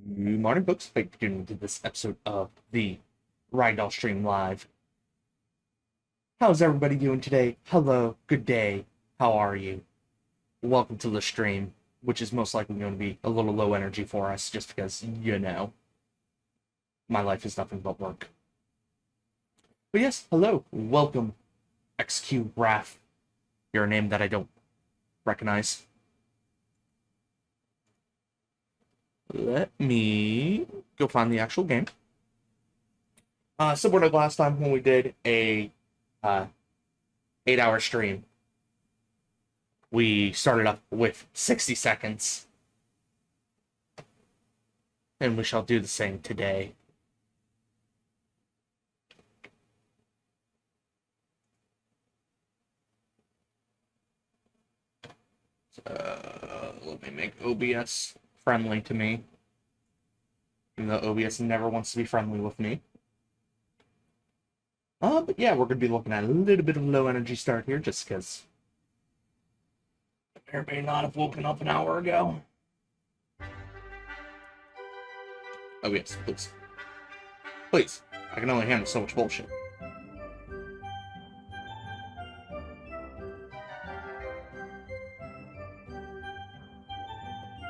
Good morning, folks. Thank you for tuning into this episode of the Ragdoll Stream Live. How's everybody doing today? Hello, good day. How are you? Welcome to the stream, which is most likely going to be a little low energy for us, just because, my life is nothing but work. But yes, hello, welcome, XQ Raph. You're a name that I don't recognize. Let me go find the actual game. Similar to last time when we did a 8-hour stream, we started up with 60 seconds. And we shall do the same today. Let me make OBS friendly to me. Even though OBS never wants to be friendly with me. But yeah, we're going to be looking at a little bit of low energy start here, just because everybody not have woken up an hour ago. Oh yes, please. Please. I can only handle so much bullshit.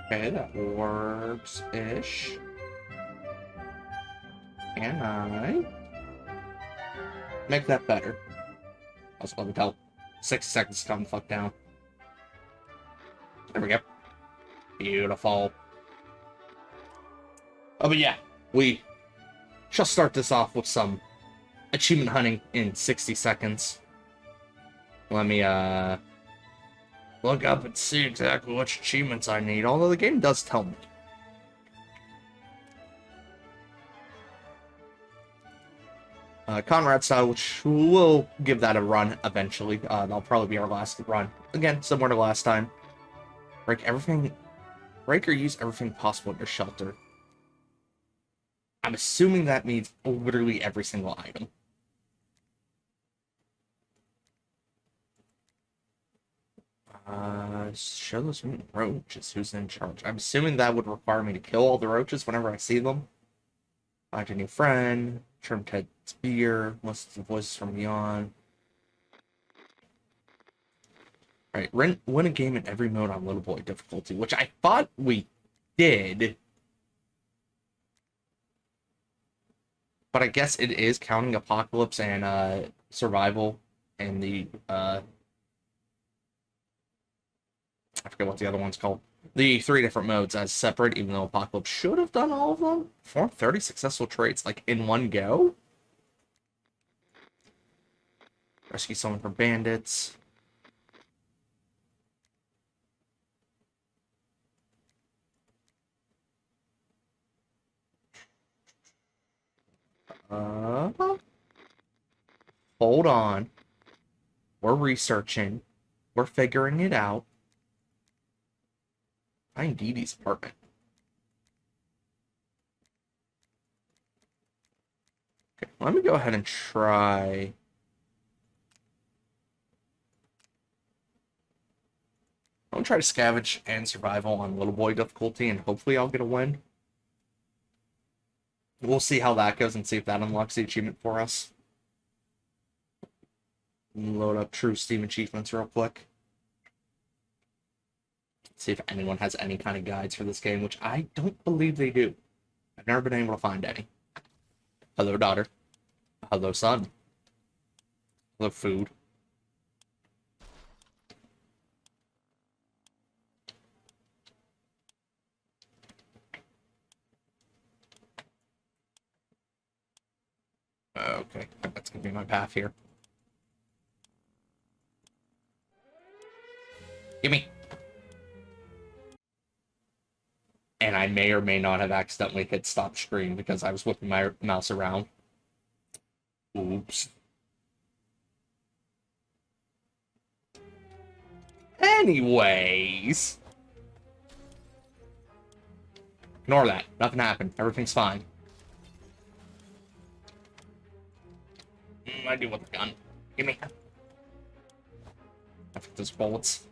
Okay, that works-ish. Can I make that better? Also, let me tell. 60 seconds to calm the fuck down. There we go. Beautiful. Oh, but yeah, we shall start this off with some achievement hunting in 60 seconds. Let me, look up and see exactly which achievements I need, although the game does tell me. Conrad style, which we'll give that a run eventually. That'll probably be our last run. Again, similar to last time. Break or use everything possible in your shelter. I'm assuming that means literally every single item. Show those roaches. Who's in charge? I'm assuming that would require me to kill all the roaches whenever I see them. Find a new friend. Trim Ted's beer. Listen to the voices from beyond. Alright, win a game in every mode on Little Boy difficulty, which I thought we did. But I guess it is counting Apocalypse and Survival and the I forget what the other one's called. The 3 different modes as separate, even though Apocalypse should have done all of them. Form 30 successful traits, like, in one go. Rescue someone from bandits. Hold on. We're researching. We're figuring it out. Find Dee Dee's apartment. Okay, let me go ahead and try. I'm gonna try to scavenge and survival on Little Boy difficulty, and hopefully I'll get a win. We'll see how that goes and see if that unlocks the achievement for us. Load up True Steam achievements real quick. See if anyone has any kind of guides for this game, which I don't believe they do. I've never been able to find any. Hello, daughter. Hello, son. Hello, food. Okay, that's gonna be my path here. Gimme. And I may or may not have accidentally hit stop screen because I was whipping my mouse around. Oops. Anyways. Ignore that. Nothing happened. Everything's fine. I do with the gun. Gimme. I think those bullets.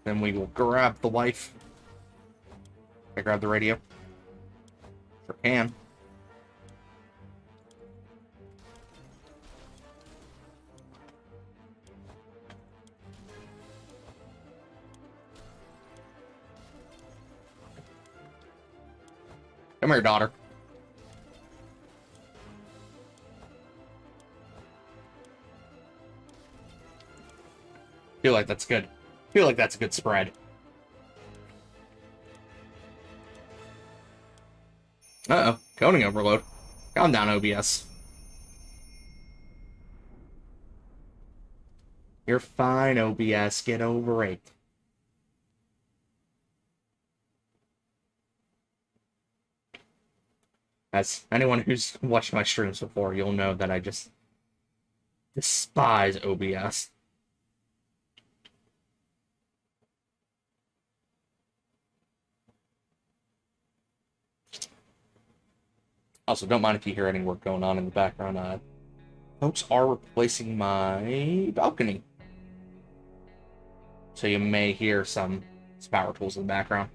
Then we will grab the wife. Can I grab the radio? Sure can. Come here, daughter. Feel like that's good. Feel like that's a good spread. Uh-oh. Coding overload. Calm down, OBS. You're fine, OBS. Get over it. As anyone who's watched my streams before, you'll know that I just despise OBS. Also, don't mind if you hear any work going on in the background. Folks are replacing my balcony. So you may hear some power tools in the background.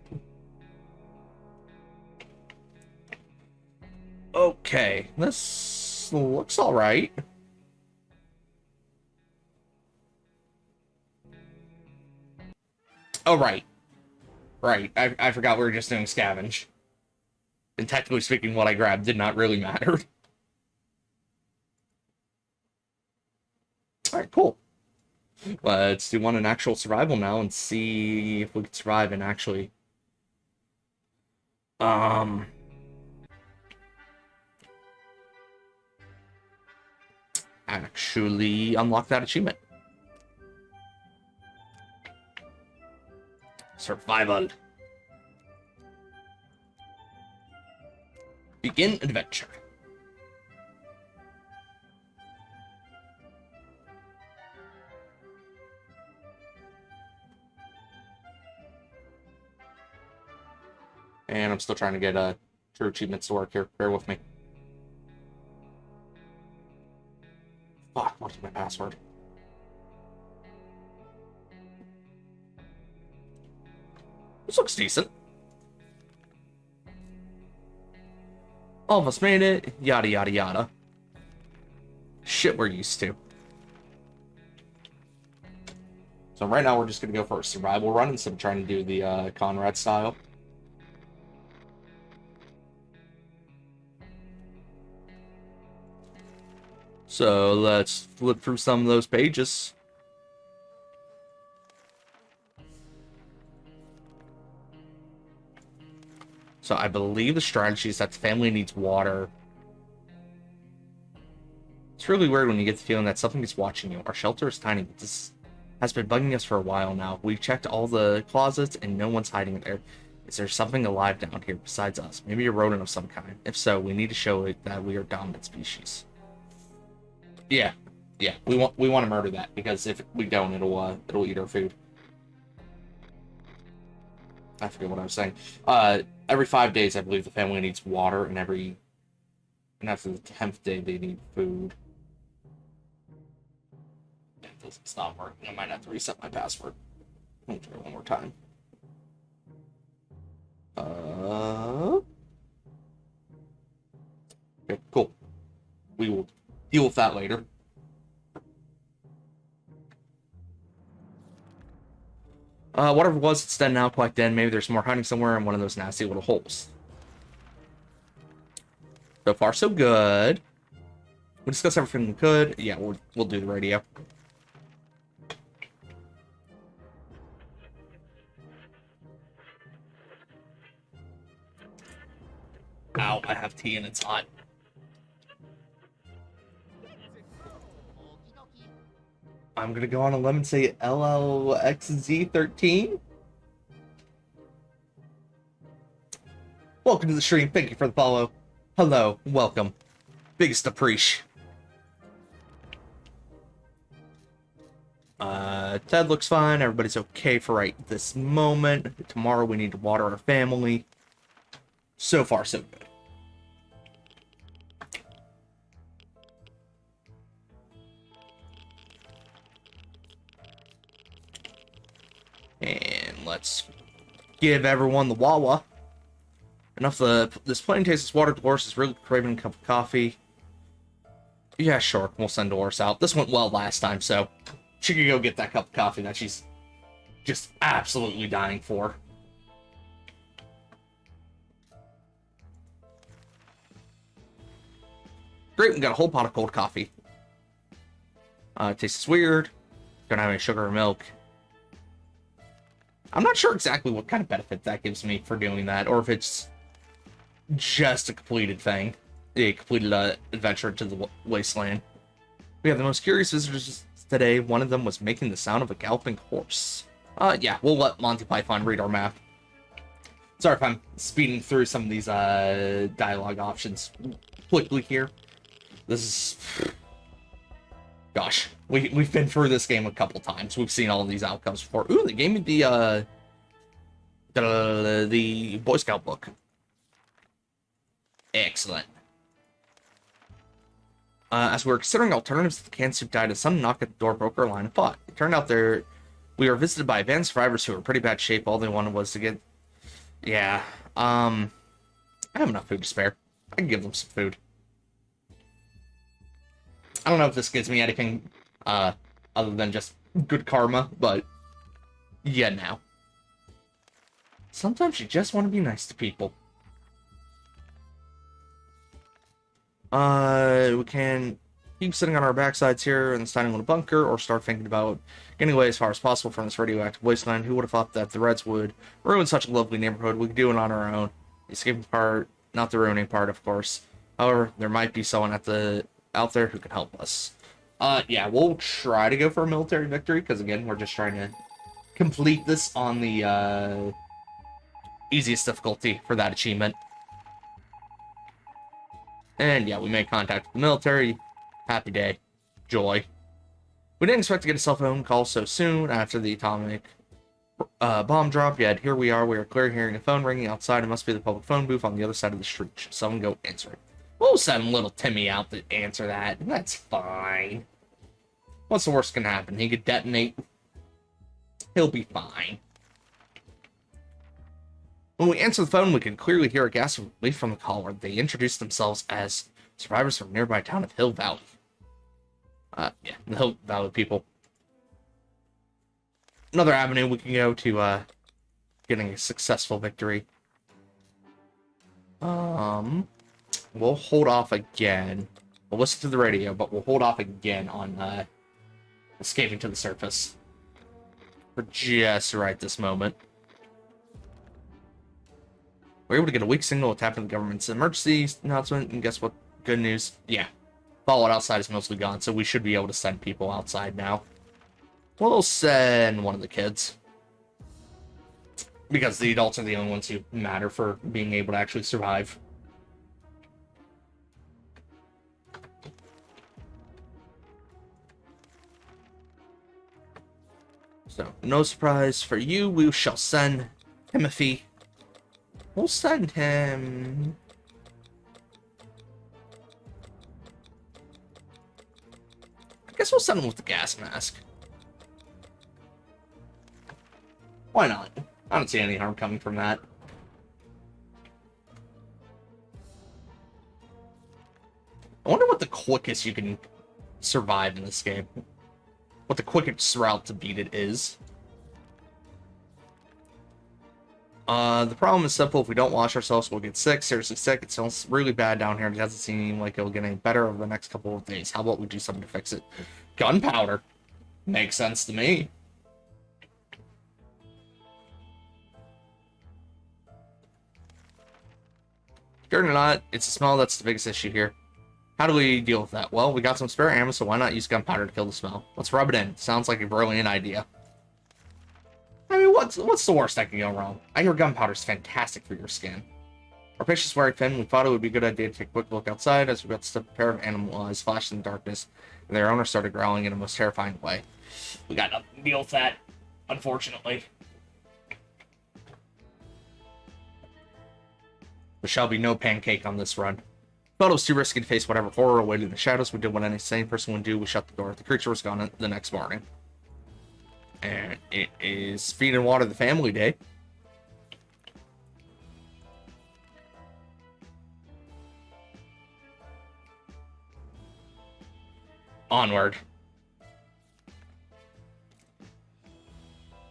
Okay, this looks alright. Oh, right. Right, I forgot we were just doing scavenge. And technically speaking, what I grabbed did not really matter. Alright, cool. Let's do one in actual survival now and see if we can survive and actually... actually unlock that achievement. Survival. Begin adventure. And I'm still trying to get true achievements to work here. Bear with me. Fuck, what's my password? This looks decent. All of us made it. Yada, yada, yada. Shit we're used to. So right now we're just going to go for a survival run instead of trying to do the Conrad style. So let's flip through some of those pages. So I believe the strategy is that the family needs water. It's really weird when you get the feeling that something is watching you. Our shelter is tiny, but this has been bugging us for a while now. We've checked all the closets and no one's hiding in there. Is there something alive down here besides us? Maybe a rodent of some kind. If so, we need to show it that we are dominant species. Yeah, we want to murder that, because if we don't, it'll eat our food. I forget what I was saying. Every 5 days, I believe the family needs water, and after the 10th day, they need food. It doesn't stop working. I might have to reset my password. Let me try it one more time. Okay, cool. We will deal with that later. Whatever it was, it's dead now, quite dead. Maybe there's more hiding somewhere in one of those nasty little holes. So far, so good. We discussed everything we could. Yeah, we'll do the radio. Ow, I have tea and it's hot. I'm gonna go on a limb and say LLXZ13. Welcome to the stream. Thank you for the follow. Hello, welcome. Biggest appreciation. Ted looks fine. Everybody's okay for right this moment. Tomorrow we need to water our family. So far, so good. And let's give everyone the Wawa. Enough of this plain tasteless water. Dolores is really craving a cup of coffee. Yeah, sure. We'll send Dolores out. This went well last time, so she could go get that cup of coffee that she's just absolutely dying for. Great, we got a whole pot of cold coffee. It tastes weird. Don't have any sugar or milk. I'm not sure exactly what kind of benefit that gives me for doing that, or if it's just a completed thing. A completed adventure to the wasteland. We have the most curious visitors today. One of them was making the sound of a galloping horse. Yeah, we'll let Monty Python read our map. Sorry if I'm speeding through some of these dialogue options quickly here. This is... Gosh, we've been through this game a couple times. We've seen all of these outcomes before. Ooh, they gave me the Boy Scout book. Excellent. As we were considering alternatives to the canned soup diet, a sudden knock at the door broke our line of thought. It turned out we were visited by band survivors who were in pretty bad shape. All they wanted was to get... Yeah, I have enough food to spare. I can give them some food. I don't know if this gives me anything other than just good karma, but yeah, now. Sometimes you just want to be nice to people. We can keep sitting on our backsides here in this tiny little bunker, or start thinking about getting away as far as possible from this radioactive wasteland. Who would have thought that the Reds would ruin such a lovely neighborhood? We could do it on our own. The escaping part, not the ruining part, of course. However, there might be someone out there who can help us. Yeah, we'll try to go for a military victory, because again, we're just trying to complete this on the easiest difficulty for that achievement. And yeah, we made contact with the military. Happy day. Joy. We didn't expect to get a cell phone call so soon after the atomic bomb drop, yet here we are. We are clearly hearing a phone ringing outside. It must be the public phone booth on the other side of the street. Should someone go answer it? We'll send little Timmy out to answer that. That's fine. What's the worst can happen? He could detonate. He'll be fine. When we answer the phone, we can clearly hear a gasp of relief from the caller. They introduce themselves as survivors from nearby town of Hill Valley. Yeah, the Hill Valley people. Another avenue we can go to getting a successful victory. We'll hold off again. We'll listen to the radio, but we'll hold off again on escaping to the surface. For just right this moment. We're able to get a weak signal tapping the government's emergency announcement, and guess what? Good news. Yeah. Fallout outside is mostly gone, so we should be able to send people outside now. We'll send one of the kids. Because the adults are the only ones who matter for being able to actually survive. So, no surprise for you, we shall send Timothy. We'll send him... I guess we'll send him with the gas mask. Why not? I don't see any harm coming from that. I wonder what the quickest you can survive in this game. What the quickest route to beat it is. The problem is simple. If we don't wash ourselves, we'll get sick. Seriously sick. It smells really bad down here. It doesn't seem like it'll get any better over the next couple of days. How about we do something to fix it? Gunpowder. Makes sense to me. Sure or not, it's the smell that's the biggest issue here. How do we deal with that? Well, we got some spare ammo, so why not use gunpowder to kill the smell? Let's rub it in. Sounds like a brilliant idea. I mean, what's the worst that can go wrong? I hear gunpowder's fantastic for your skin. Our patience wearing thin, we thought it would be a good idea to take a quick look outside as we got a pair of animal eyes flashed in the darkness, and their owner started growling in a most terrifying way. We got nothing to deal with that, unfortunately. There shall be no pancake on this run. Thought it was too risky to face whatever horror awaited in the shadows. We did what any sane person would do. We shut the door. The creature was gone the next morning. And it is Feed and Water the Family Day. Onward.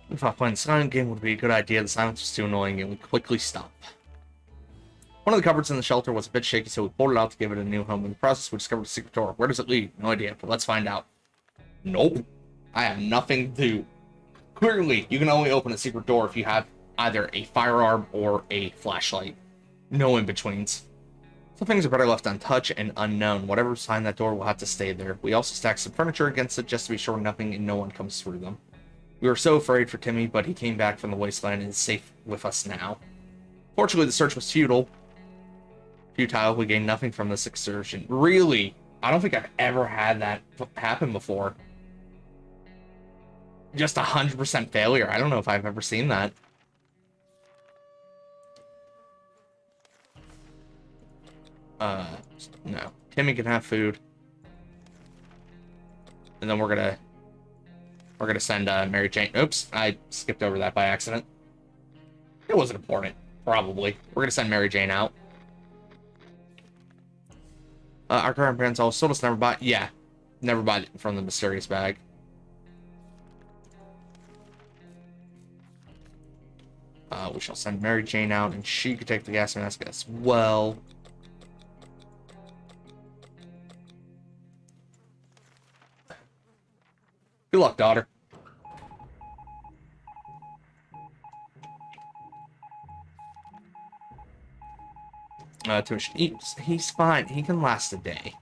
We thought playing the silent game would be a good idea. The silence was too annoying and we quickly stopped. One of the cupboards in the shelter was a bit shaky, so we pulled it out to give it a new home. In the process, we discovered a secret door. Where does it lead? No idea, but let's find out. Nope. I have nothing to do. Clearly, you can only open a secret door if you have either a firearm or a flashlight. No in-betweens. Some things are better left untouched and unknown. Whatever's behind that door will have to stay there. We also stacked some furniture against it just to be sure nothing and no one comes through them. We were so afraid for Timmy, but he came back from the wasteland and is safe with us now. Fortunately, the search was futile. We gained nothing from this excursion. Really? I don't think I've ever had that happen before. Just 100% failure. I don't know if I've ever seen that. No. Timmy can have food. And then we're gonna send Mary Jane. Oops, I skipped over that by accident. It wasn't important, probably. We're gonna send Mary Jane out. Our grandparents always told us never buy. Yeah, never buy from the mysterious bag. We shall send Mary Jane out, and she could take the gas mask as well. Good luck, daughter. He's fine. He can last a day.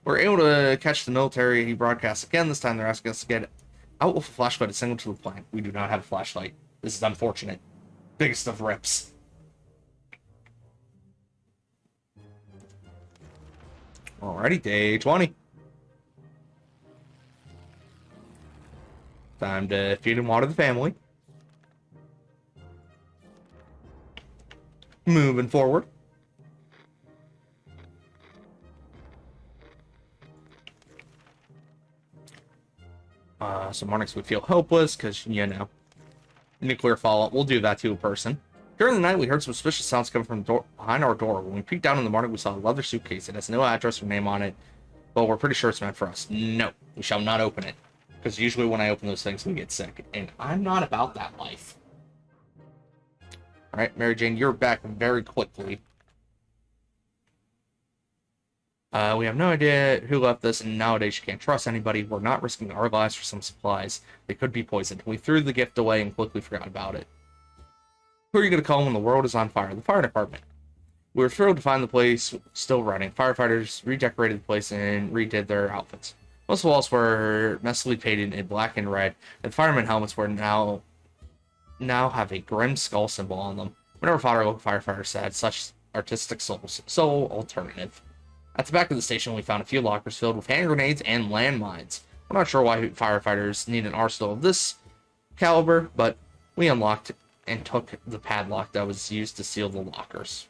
We're able to catch the military. He broadcasts again. This time they're asking us to get out with a flashlight and send them to the plant. We do not have a flashlight. This is unfortunate. Biggest of rips. Alrighty, day 20. Time to feed and water the family. Moving forward. Some mornings we feel hopeless because, you know, nuclear fallout. We'll do that to a person. During the night, we heard some suspicious sounds coming from behind our door. When we peeked down in the morning, we saw a leather suitcase. It has no address or name on it, but we're pretty sure it's meant for us. No, we shall not open it. Because usually when I open those things, we get sick. And I'm not about that life. Alright, Mary Jane, you're back very quickly. We have no idea who left this, and nowadays you can't trust anybody. We're not risking our lives for some supplies. They could be poisoned. We threw the gift away and quickly forgot about it. Who are you going to call when the world is on fire? The fire department. We were thrilled to find the place still running. Firefighters redecorated the place and redid their outfits. Most walls were messily painted in black and red, and firemen helmets were now have a grim skull symbol on them. We never thought our local firefighters had such artistic souls. So alternative. At the back of the station, we found a few lockers filled with hand grenades and landmines. We're not sure why firefighters need an arsenal of this caliber, but we unlocked and took the padlock that was used to seal the lockers.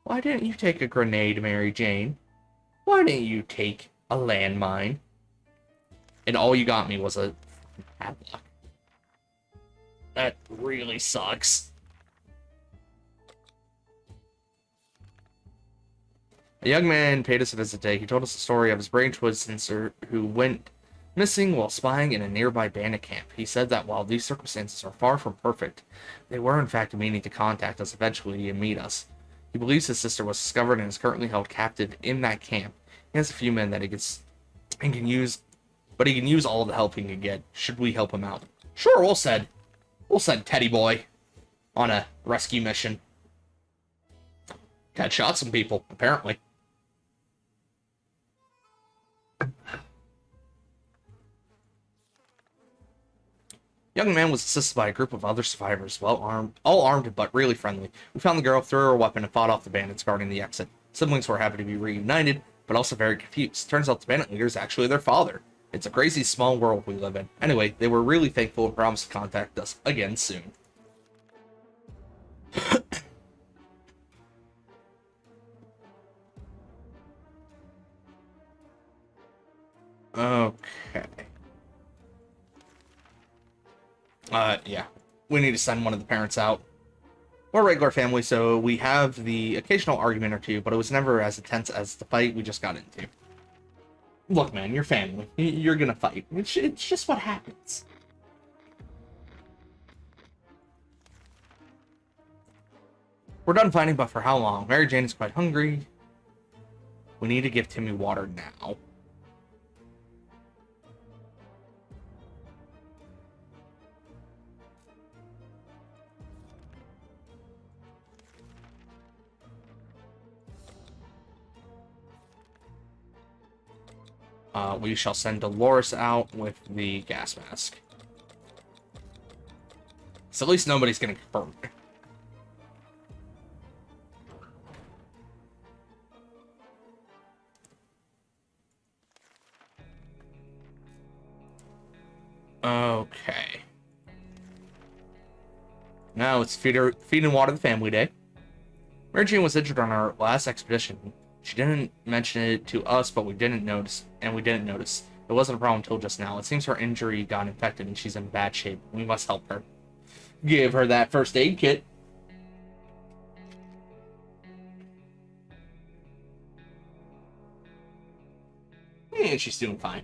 Why didn't you take a grenade, Mary Jane? Why didn't you take a landmine? And all you got me was a padlock. That really sucks. A young man paid us a visit today. He told us the story of his brain twinster who went missing while spying in a nearby bandit camp. He said that while these circumstances are far from perfect, they were in fact meaning to contact us eventually and meet us. He believes his sister was discovered and is currently held captive in that camp. He has a few men that he can use, but he can use all the help he can get. Should we help him out? Sure, we'll send Teddy Boy on a rescue mission. Ted shot some people, apparently. Young man was assisted by a group of other survivors, all armed but really friendly. We found the girl, threw her weapon, and fought off the bandits guarding the exit. Siblings were happy to be reunited, but also very confused. Turns out the bandit leader is actually their father. It's a crazy small world we live in. Anyway, they were really thankful and promised to contact us again soon. Okay. Yeah. We need to send one of the parents out. We're a regular family, so we have the occasional argument or two, but it was never as intense as the fight we just got into. Look, man, you're family. You're gonna fight. It's just what happens. We're done fighting, but for how long? Mary Jane is quite hungry. We need to give Timmy water now. We shall send Dolores out with the gas mask. So at least nobody's getting hurt. Okay. Now it's feed and water the family day. Mary Jane was injured on our last expedition. She didn't mention it to us, but we didn't notice. It wasn't a problem until just now. It seems her injury got infected and she's in bad shape. We must help her. Give her that first aid kit. And she's doing fine.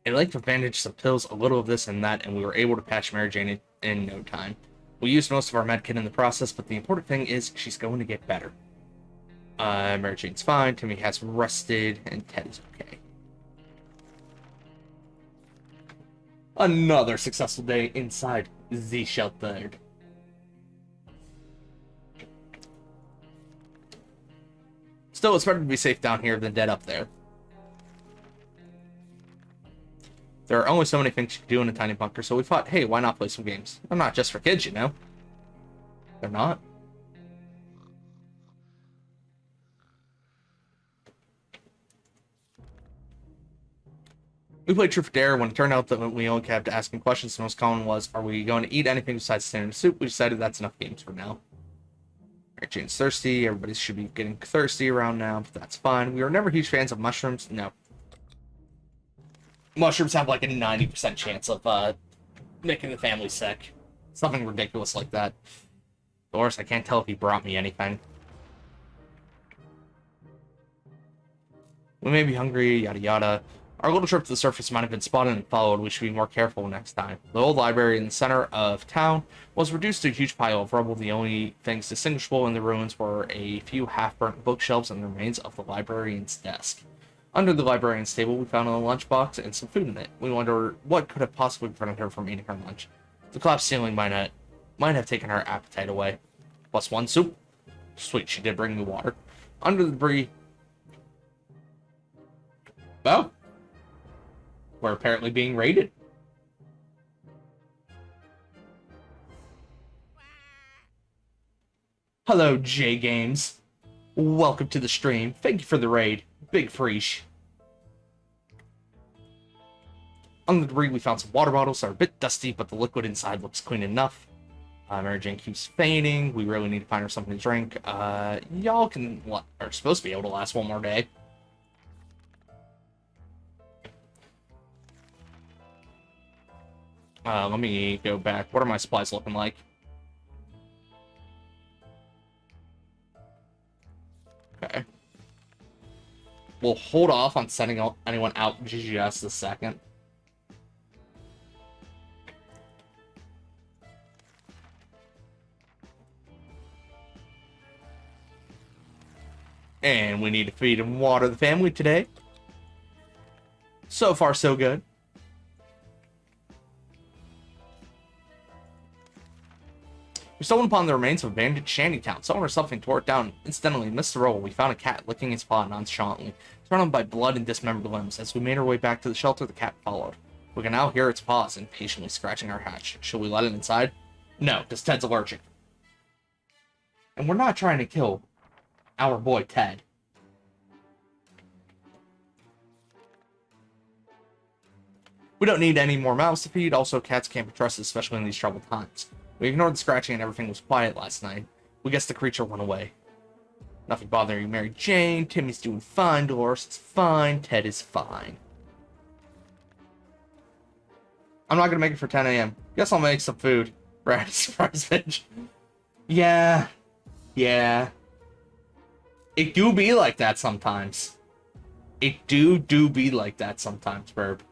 A length of bandage, some pills, a little of this and that, and we were able to patch Mary Jane in no time. We used most of our med kit in the process, but the important thing is she's going to get better. Mary Jane's fine, Timmy has rested, and Ted is okay. Another successful day inside the shelter. Still, it's better to be safe down here than dead up there. There are only so many things you can do in a tiny bunker, so we thought, hey, why not play some games? They're not just for kids, you know? They're not. We played Truth or Dare. When it turned out that we only kept asking questions, the most common was, are we going to eat anything besides standard soup? We decided that's enough games for now. Mary Jane's thirsty. Everybody should be getting thirsty around now, but that's fine. We were never huge fans of mushrooms. No. Mushrooms have like a 90% chance of making the family sick. Something ridiculous like that. Dolores, I can't tell if he brought me anything. We may be hungry, yada yada. Our little trip to the surface might have been spotted and followed. We should be more careful next time. The old library in the center of town was reduced to a huge pile of rubble. The only things distinguishable in the ruins were a few half-burnt bookshelves and the remains of the librarian's desk. Under the librarian's table, we found a lunchbox and some food in it. We wondered what could have possibly prevented her from eating her lunch. The collapsed ceiling might have taken her appetite away. Plus one soup. Sweet, she did bring me water. Under the debris... Well, we're apparently being raided. Hello, J Games. Welcome to the stream. Thank you for the raid. Big Freesh. On the debris, we found some water bottles that are a bit dusty, but the liquid inside looks clean enough. Mary Jane keeps fainting. We really need to find her something to drink. Y'all are supposed to be able to last one more day. Let me go back. What are my supplies looking like? Okay. We'll hold off on sending anyone out just a second. And we need to feed and water the family today. So far, so good. We stumbled upon the remains of a abandoned shantytown. Someone or something tore it down. Incidentally, amidst the rubble, we found a cat licking its paw nonchalantly, surrounded by blood and dismembered limbs. As we made our way back to the shelter, the cat followed. We can now hear its paws impatiently scratching our hatch. Should we let it inside? No, because Ted's allergic. And we're not trying to kill our boy Ted. We don't need any more mouths to feed. Also, cats can't be trusted, especially in these troubled times. We ignored the scratching and everything was quiet last night. We guess the creature went away. Nothing bothering Mary Jane. Timmy's doing fine. Dolores is fine. Ted is fine. I'm not gonna make it for 10 a.m. Guess I'll make some food. Brad, surprise bitch. Yeah. Yeah. It do be like that sometimes. It do be like that sometimes, Verb.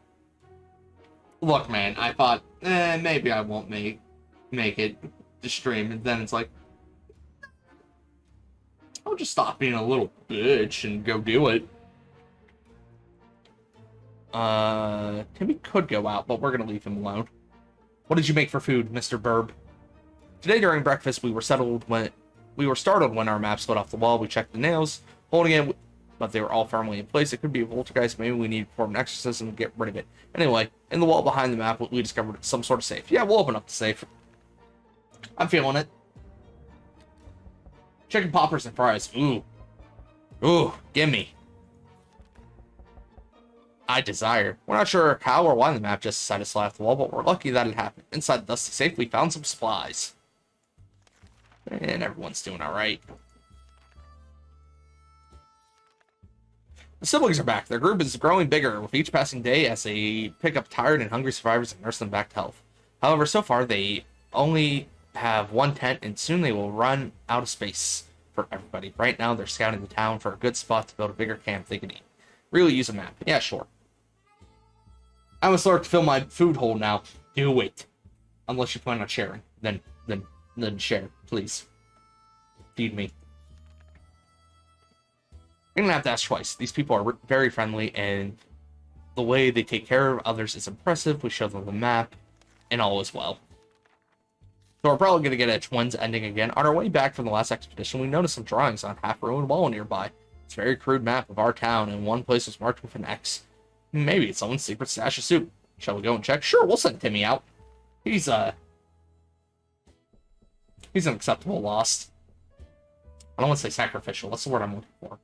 Look, man, I thought, maybe I won't make it to stream, and then it's like, I'll just stop being a little bitch and go do it. Timmy could go out, but we're gonna leave him alone. What did you make for food, Mr. Burb? Today during breakfast, we were startled when our map slid off the wall. We checked the nails, holding it, but they were all firmly in place. It could be a poltergeist. Maybe we need to perform an exorcism and get rid of it. Anyway, in the wall behind the map, we discovered some sort of safe. Yeah, we'll open up the safe. I'm feeling it. Chicken poppers and fries. Ooh. Ooh, gimme. I desire. We're not sure how or why the map just decided to slide off the wall, but we're lucky that it happened. Inside the dusty safe, we found some supplies. And everyone's doing alright. The siblings are back. Their group is growing bigger with each passing day as they pick up tired and hungry survivors and nurse them back to health. However, so far they only have one tent, and soon they will run out of space for everybody. Right now, they're scouting the town for a good spot to build a bigger camp they can eat. Really use a map. Yeah, sure. I must start to fill my food hole now. Do it. Unless you plan on sharing. Then share, please. Feed me. You're gonna have to ask twice. These people are very friendly, and the way they take care of others is impressive. We show them the map, and all is well. So we're probably gonna get a twins ending again. On our way back from the last expedition, we noticed some drawings on a half-ruined wall nearby. It's a very crude map of our town, and one place was marked with an X. Maybe it's someone's secret stash of soup. Shall we go and check? Sure, we'll send Timmy out. He's an acceptable loss. I don't want to say sacrificial. That's the word I'm looking for.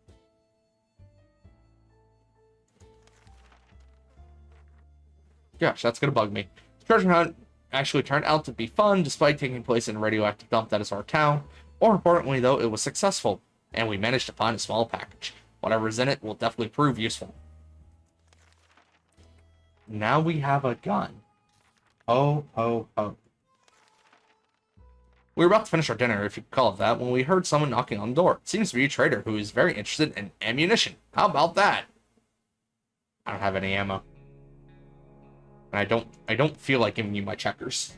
Gosh, that's gonna bug me. The treasure hunt actually turned out to be fun, despite taking place in a radioactive dump that is our town. More importantly, though, it was successful, and we managed to find a small package. Whatever is in it will definitely prove useful. Now we have a gun. Ho, ho, ho. We were about to finish our dinner, if you could call it that, when we heard someone knocking on the door. It seems to be a trader who is very interested in ammunition. How about that? I don't have any ammo. And I don't feel like giving you my checkers.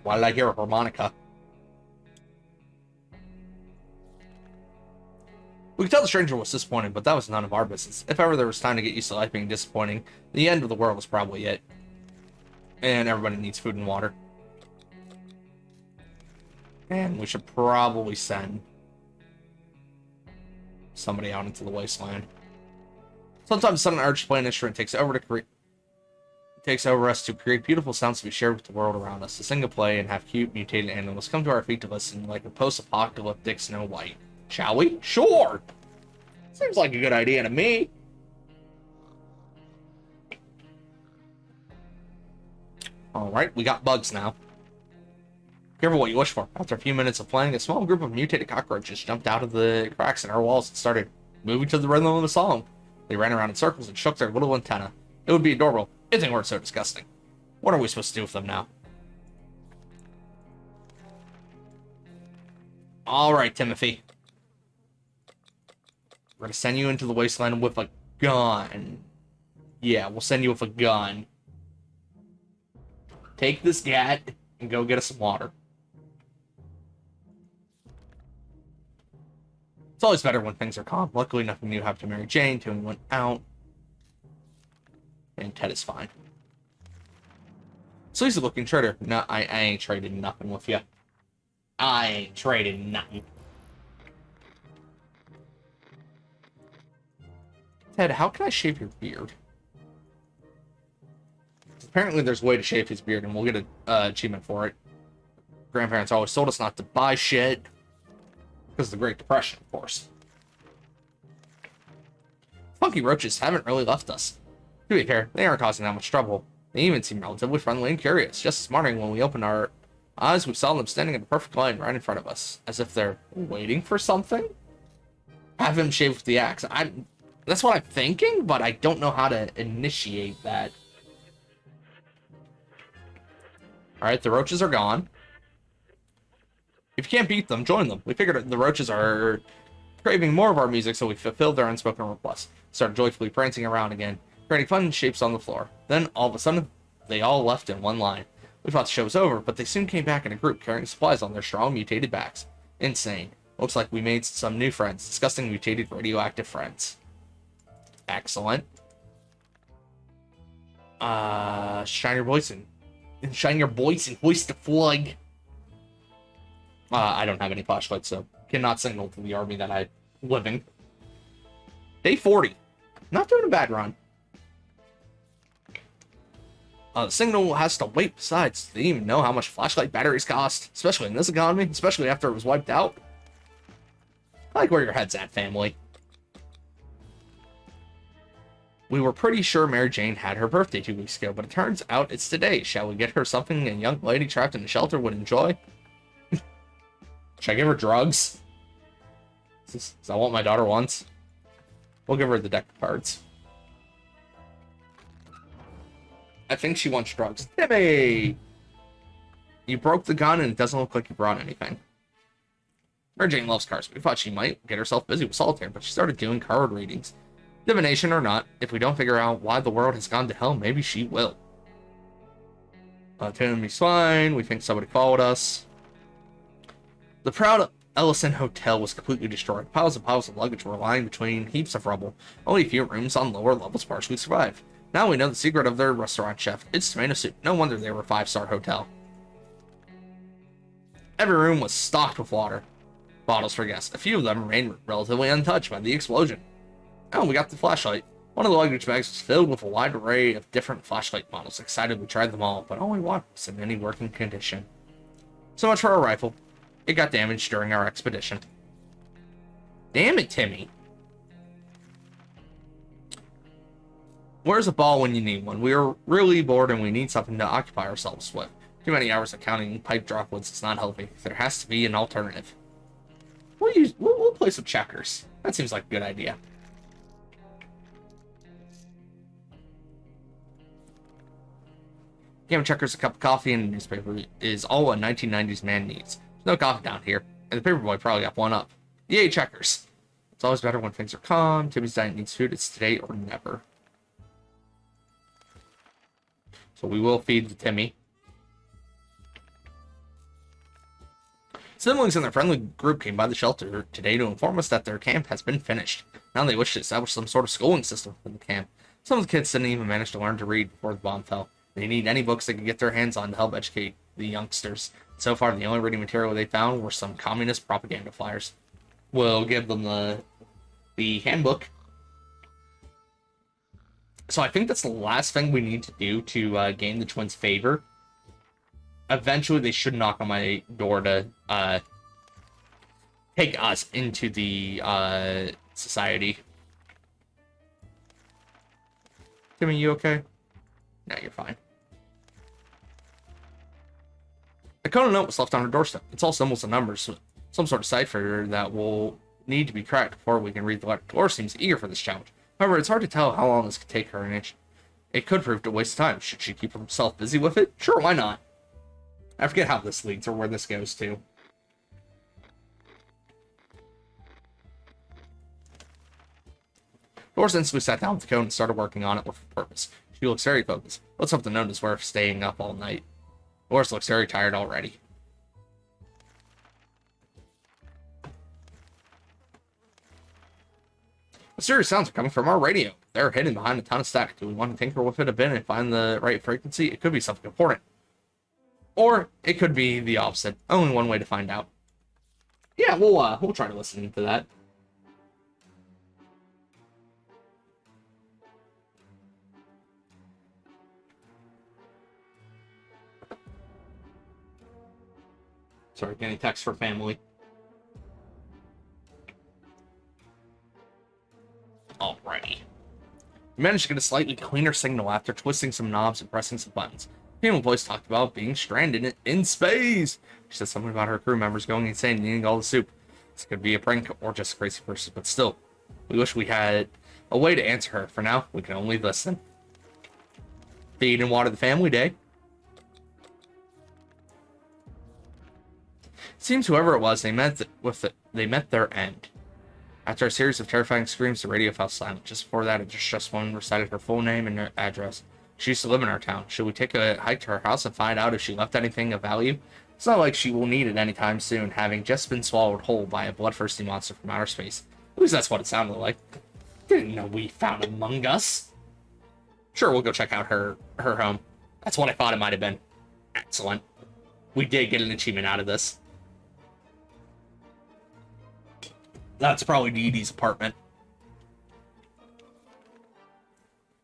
Why did I hear a harmonica? We could tell the stranger was disappointed, but that was none of our business. If ever there was time to get used to life being disappointing, the end of the world was probably it. And everybody needs food and water. And we should probably send somebody out into the wasteland. Sometimes a sudden urge to play an instrument takes over us to create beautiful sounds to be shared with the world around us. To sing a play and have cute mutated animals come to our feet to listen like a post-apocalyptic Snow White. Shall we? Sure! Seems like a good idea to me. Alright, we got bugs now. Careful what you wish for. After a few minutes of playing, a small group of mutated cockroaches jumped out of the cracks in our walls and started moving to the rhythm of the song. They ran around in circles and shook their little antenna. It would be adorable if they weren't so disgusting. What are we supposed to do with them now? Alright, Timothy. We're gonna send you into the wasteland with a gun. Yeah, we'll send you with a gun. Take this gat and go get us some water. It's always better when things are calm. Luckily, nothing new happened to Mary Jane. Timmy went out. And Ted is fine. So he's a looking trader. No, I ain't trading nothing with you. I ain't trading nothing. Ted, how can I shave your beard? Apparently there's a way to shave his beard, and we'll get an achievement for it. Grandparents always told us not to buy shit. Because of the Great Depression, of course. Funky roaches haven't really left us. To be fair, they aren't causing that much trouble. They even seem relatively friendly and curious. Just this morning when we opened our As we saw them standing in a perfect line right in front of us, as if they're waiting for something. Have him shave with the axe. That's what I'm thinking, but I don't know how to initiate that. Alright, the roaches are gone. If you can't beat them, join them. We figured the roaches are craving more of our music, so we fulfilled their unspoken request. Started joyfully prancing around again, creating fun shapes on the floor. Then, all of a sudden, they all left in one line. We thought the show was over, but they soon came back in a group carrying supplies on their strong, mutated backs. Insane. Looks like we made some new friends. Disgusting, mutated, radioactive friends. Excellent. Shine your voice and hoist the flag. I don't have any flashlights, so cannot signal to the army that I'm living. Day 40. Not doing a bad run. The signal has to wait. Besides, they didn't even know how much flashlight batteries cost, especially in this economy, especially after it was wiped out. I like where your head's at, family. We were pretty sure Mary Jane had her birthday 2 weeks ago, but it turns out it's today. Shall we get her something a young lady trapped in a shelter would enjoy? Should I give her drugs? Is that what my daughter wants? We'll give her the deck of cards. I think she wants drugs. Timmy! You broke the gun and it doesn't look like you brought anything. Mary Jane loves cards. We thought she might get herself busy with solitaire, but she started doing card readings. Divination or not, if we don't figure out why the world has gone to hell, maybe she will. Timmy's fine. We think somebody followed us. The proud Ellison Hotel was completely destroyed. Piles and piles of luggage were lying between heaps of rubble. Only a few rooms on lower levels partially survived. Now we know the secret of their restaurant chef. It's tomato soup. No wonder they were a 5-star hotel. Every room was stocked with water bottles for guests. A few of them remained relatively untouched by the explosion. Oh, we got the flashlight. One of the luggage bags was filled with a wide array of different flashlight models. Excited, we tried them all, but only one was in any working condition. So much for our rifle. It got damaged during our expedition. Damn it, Timmy. Where's a ball when you need one? We are really bored and we need something to occupy ourselves with. Too many hours of counting pipe droplets is not healthy. There has to be an alternative. We'll play some checkers. That seems like a good idea. Game of checkers, a cup of coffee, and a newspaper is all a 1990s man needs. There's no coffee down here, and the paperboy probably got one up. Yay, checkers! It's always better when things are calm. Timmy's diet needs food. It's today or never. So we will feed the Timmy. Siblings and their friendly group came by the shelter today to inform us that their camp has been finished. Now they wish to establish some sort of schooling system for the camp. Some of the kids didn't even manage to learn to read before the bomb fell. They need any books they can get their hands on to help educate the youngsters. So far, the only reading material they found were some communist propaganda flyers. We'll give them the handbook. So I think that's the last thing we need to do to gain the twins' favor. Eventually, they should knock on my door to take us into the society. Timmy, you okay? No, you're fine. A Conan note was left on her doorstep. It's all symbols and numbers. Some sort of cipher that will need to be cracked before we can read the letter. Dolores seems eager for this challenge. However, it's hard to tell how long this could take her, and it could prove to waste time. Should she keep herself busy with it? Sure, why not? I forget how this leads or where this goes to. Dolores instantly sat down with the code and started working on it with purpose. She looks very focused. Let's hope the note is worth staying up all night. Dolores looks very tired already. Mysterious sounds are coming from our radio. They're hidden behind a ton of static. Do we want to tinker with it a bit and find the right frequency? It could be something important. Or it could be the opposite. Only one way to find out. Yeah, we'll try to listen to that. Sorry, getting text for family. Alrighty. We managed to get a slightly cleaner signal after twisting some knobs and pressing some buttons. Female voice talked about being stranded in space. She said something about her crew members going insane and eating all the soup. This could be a prank or just a crazy person, but still, we wish we had a way to answer her. For now, we can only listen. Feed and water the family day. It seems whoever it was, they met their end. After a series of terrifying screams, the radio fell silent. Just before that, a distressed woman recited her full name and her address. She used to live in our town. Should we take a hike to her house and find out if she left anything of value? It's not like she will need it anytime soon, having just been swallowed whole by a bloodthirsty monster from outer space. At least that's what it sounded like. Didn't know we found Among Us. Sure, we'll go check out her home. That's what I thought it might have been. Excellent. We did get an achievement out of this. That's probably Dee Dee's apartment.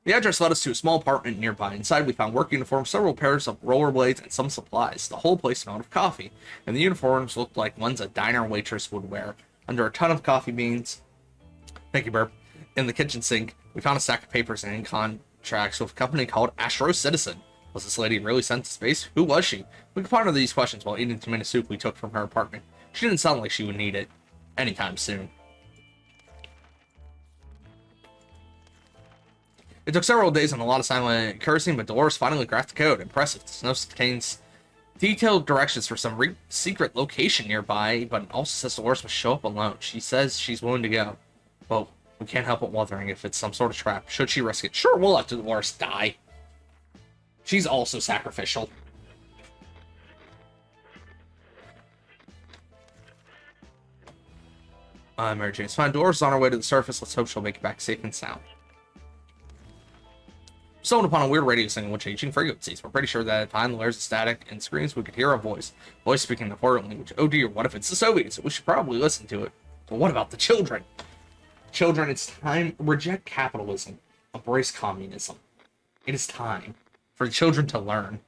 The address led us to a small apartment nearby. Inside, we found work uniforms, several pairs of rollerblades, and some supplies. The whole place smelled of coffee, and the uniforms looked like ones a diner waitress would wear. Under a ton of coffee beans, thank you, Burp, in the kitchen sink, we found a stack of papers and contracts with a company called Astro Citizen. Was this lady really sent to space? Who was she? We could ponder these questions while eating the tomato soup we took from her apartment. She didn't sound like she would need it anytime soon. It took several days and a lot of silent cursing, but Dolores finally cracked the code. Impressive. This note contains detailed directions for some secret location nearby, but it also says Dolores must show up alone. She says she's willing to go. Well, we can't help but wondering if it's some sort of trap. Should she risk it? Sure, we'll let Dolores die. She's also sacrificial. Mary Jane's fine. Dolores is on her way to the surface. Let's hope she'll make it back safe and sound. Stumbled upon a weird radio signal with changing frequencies. We're pretty sure that behind the layers of static and screens, we could hear a voice. Voice speaking the foreign language. Oh dear, what if it's the Soviets? We should probably listen to it. But what about the children? Children, it's time. Reject capitalism. Embrace communism. It is time for the children to learn.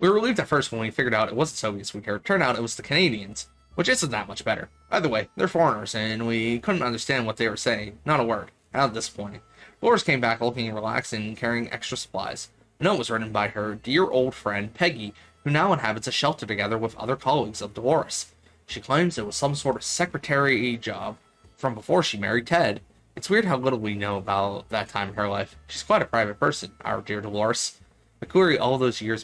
We were relieved at first when we figured out it wasn't Soviets we heard. Turned out it was the Canadians, which isn't that much better. Either way, they're foreigners, and we couldn't understand what they were saying. Not a word. How disappointing. Dolores came back looking relaxed and carrying extra supplies. The note was written by her dear old friend, Peggy, who now inhabits a shelter together with other colleagues of Dolores. She claims it was some sort of secretary job from before she married Ted. It's weird how little we know about that time in her life. She's quite a private person, our dear Dolores. McCleary all those years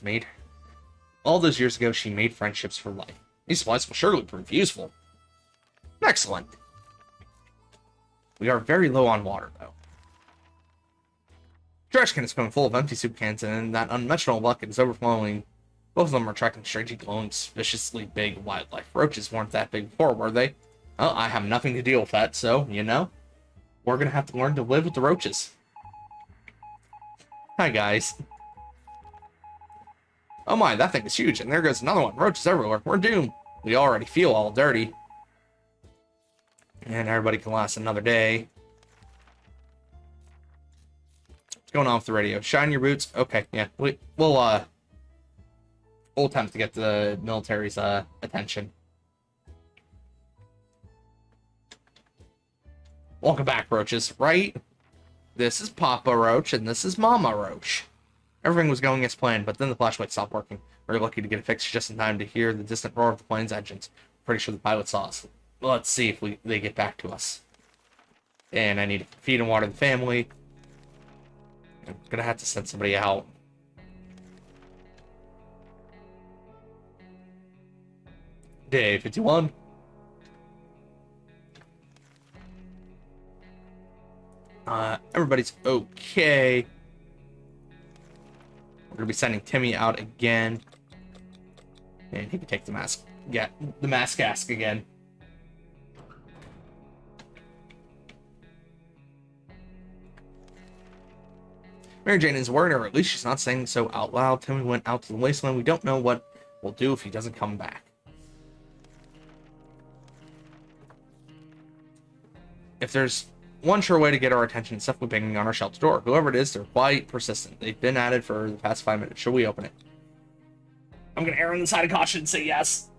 ago, she made friendships for life. These supplies will surely prove useful. Excellent. We are very low on water, though. Trash can is coming full of empty soup cans, and that unmentionable bucket is overflowing. Both of them are attracting strangely glowing, suspiciously big wildlife. Roaches weren't that big before, were they? Well, I have nothing to deal with that, so, you know, we're gonna have to learn to live with the roaches. Hi, guys. Oh my, that thing is huge, and there goes another one. Roaches everywhere. We're doomed. We already feel all dirty. And everybody can last another day. What's going on with the radio? Shine your boots. Okay, yeah. We'll attempt to get the military's attention. Welcome back, roaches, right? This is Papa Roach, and this is Mama Roach. Everything was going as planned, but then the flashlight stopped working. We were lucky to get it fixed just in time to hear the distant roar of the plane's engines. Pretty sure the pilot saw us. Let's see if they get back to us. And I need to feed and water the family. I'm gonna have to send somebody out. Day 51. Everybody's okay. We're gonna be sending Timmy out again. And he can take the mask. Yeah, the mask ask again. Mary Jane is worried, or at least she's not saying so out loud. Timmy went out to the wasteland. We don't know what we'll do if he doesn't come back. If there's one sure way to get our attention, it's definitely banging on our shelter door. Whoever it is, they're quite persistent. They've been at it for the past 5 minutes. Should we open it? I'm going to err on the side of caution and say yes.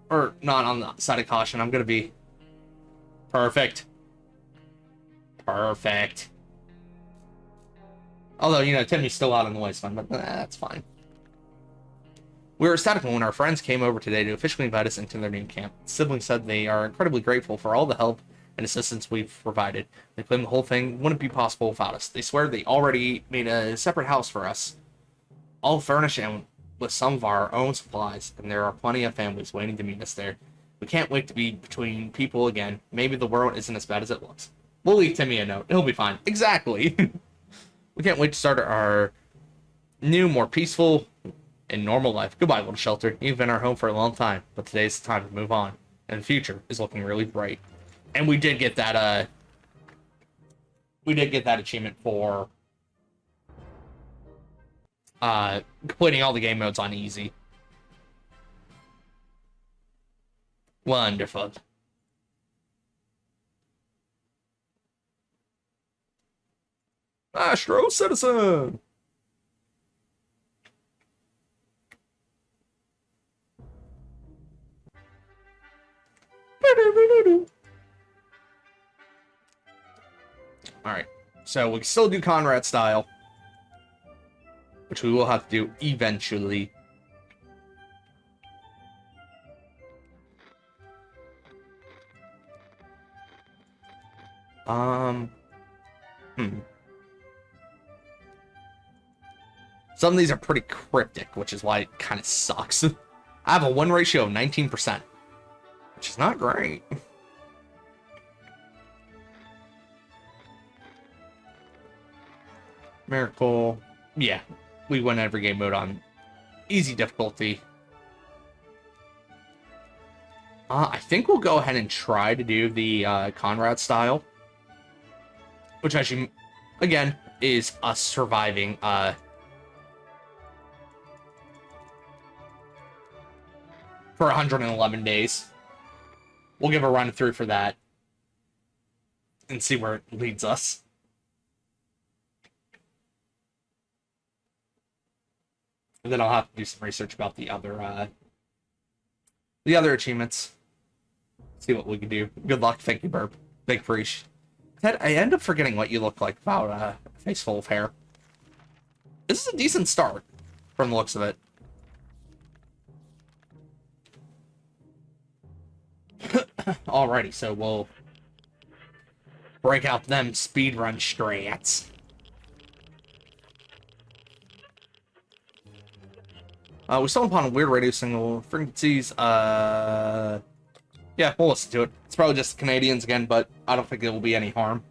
Or not on the side of caution. I'm going to be perfect. Perfect. Although, you know, Timmy's still out on the wasteland, but that's fine. We were ecstatic when our friends came over today to officially invite us into their new camp. The siblings said they are incredibly grateful for all the help and assistance we've provided. They claim the whole thing wouldn't be possible without us. They swear they already made a separate house for us, all furnished and with some of our own supplies, and there are plenty of families waiting to meet us there. We can't wait to be between people again. Maybe the world isn't as bad as it looks. We'll leave Timmy a note. He'll be fine. Exactly. We can't wait to start our new, more peaceful and normal life. Goodbye, little shelter. You've been our home for a long time, but today's the time to move on, and the future is looking really bright. And we did get that, achievement for, completing all the game modes on easy. Wonderful. Astro Citizen! Alright, so we can still do Conrad style, which we will have to do eventually. Some of these are pretty cryptic, which is why it kind of sucks. I have a win ratio of 19%, which is not great. Miracle. Yeah, we win every game mode on easy difficulty. I think we'll go ahead and try to do the Conrad style, which actually, again, is us surviving for 111 days. We'll give a run through for that and see where it leads us. And then I'll have to do some research about the other achievements. See what we can do. Good luck. Thank you, Burp. Big preach. Ted, I end up forgetting what you look like without a face full of hair. This is a decent start from the looks of it. Alrighty, so we'll break out them speedrun strats. We stumbled upon a weird radio signal. Frequencies, yeah, we'll listen to it. It's probably just Canadians again, but I don't think it will be any harm.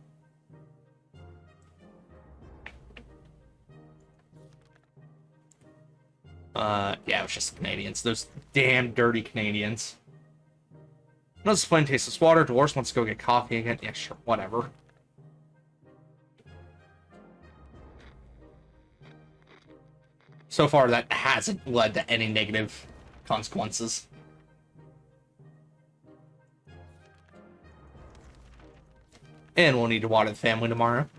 Yeah, it was just Canadians. Those damn dirty Canadians. Another plain tasteless water. Dolores wants to go get coffee again. Yeah, sure, whatever. So far, that hasn't led to any negative consequences. And we'll need to water the family tomorrow.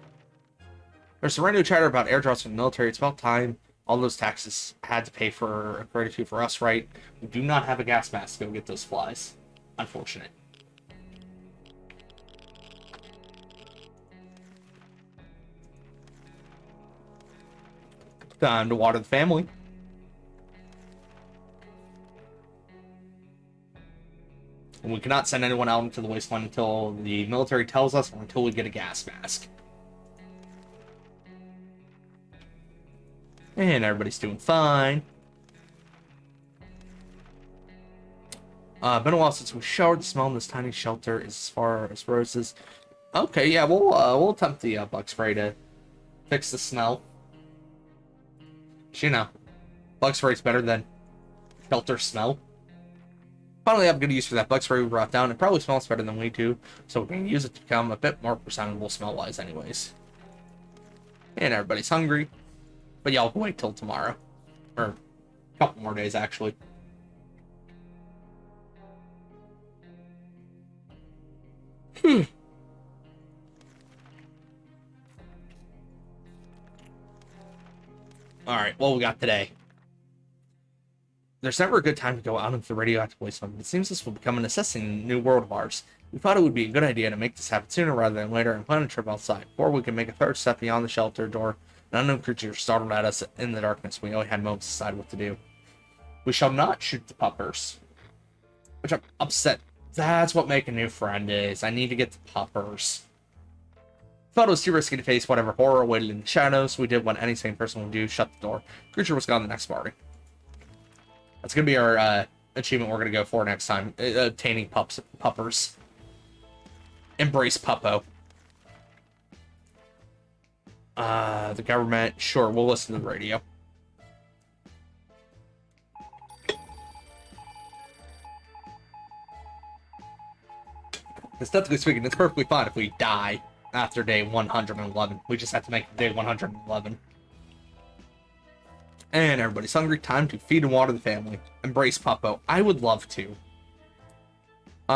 There's some radio chatter about airdrops from the military. It's about time all those taxes had to pay for gratitude for us, right? We do not have a gas mask to go get those supplies. Unfortunate. Time to water the family. And we cannot send anyone out into the wasteland until the military tells us or until we get a gas mask. And everybody's doing fine. Been a while since we showered. The smell in this tiny shelter is as far as roses. Okay, yeah, we'll attempt the bug spray to fix the smell. You know, bug spray's better than shelter smell. Finally, I have good use for that bug spray we brought down. It probably smells better than we do, so we can use it to become a bit more presentable smell-wise anyways. And everybody's hungry. But yeah, I'll wait till tomorrow. Or a couple more days, actually. Alright, what we got today? There's never a good time to go out into the radioactive wasteland. It seems this will become a necessity in the new world of ours. We thought it would be a good idea to make this happen sooner rather than later and plan a trip outside, or we can make a third step beyond the shelter door An unknown creature startled at us in the darkness. We only had moments to decide what to do. We shall not shoot the puppers. Which I'm upset. That's what make a new friend is. I need to get the puppers. Thought it was too risky to face whatever horror awaited in the shadows. We did what any sane person would do, shut the door. Creature was gone the next party. That's going to be our achievement we're going to go for next time. Obtaining puppers. Embrace Puppo. The government, sure, we'll listen to the radio. Aesthetically speaking, it's perfectly fine if we die after day 111. We just have to make day 111. And everybody's hungry. Time to feed and water the family. Embrace Puppo. I would love to.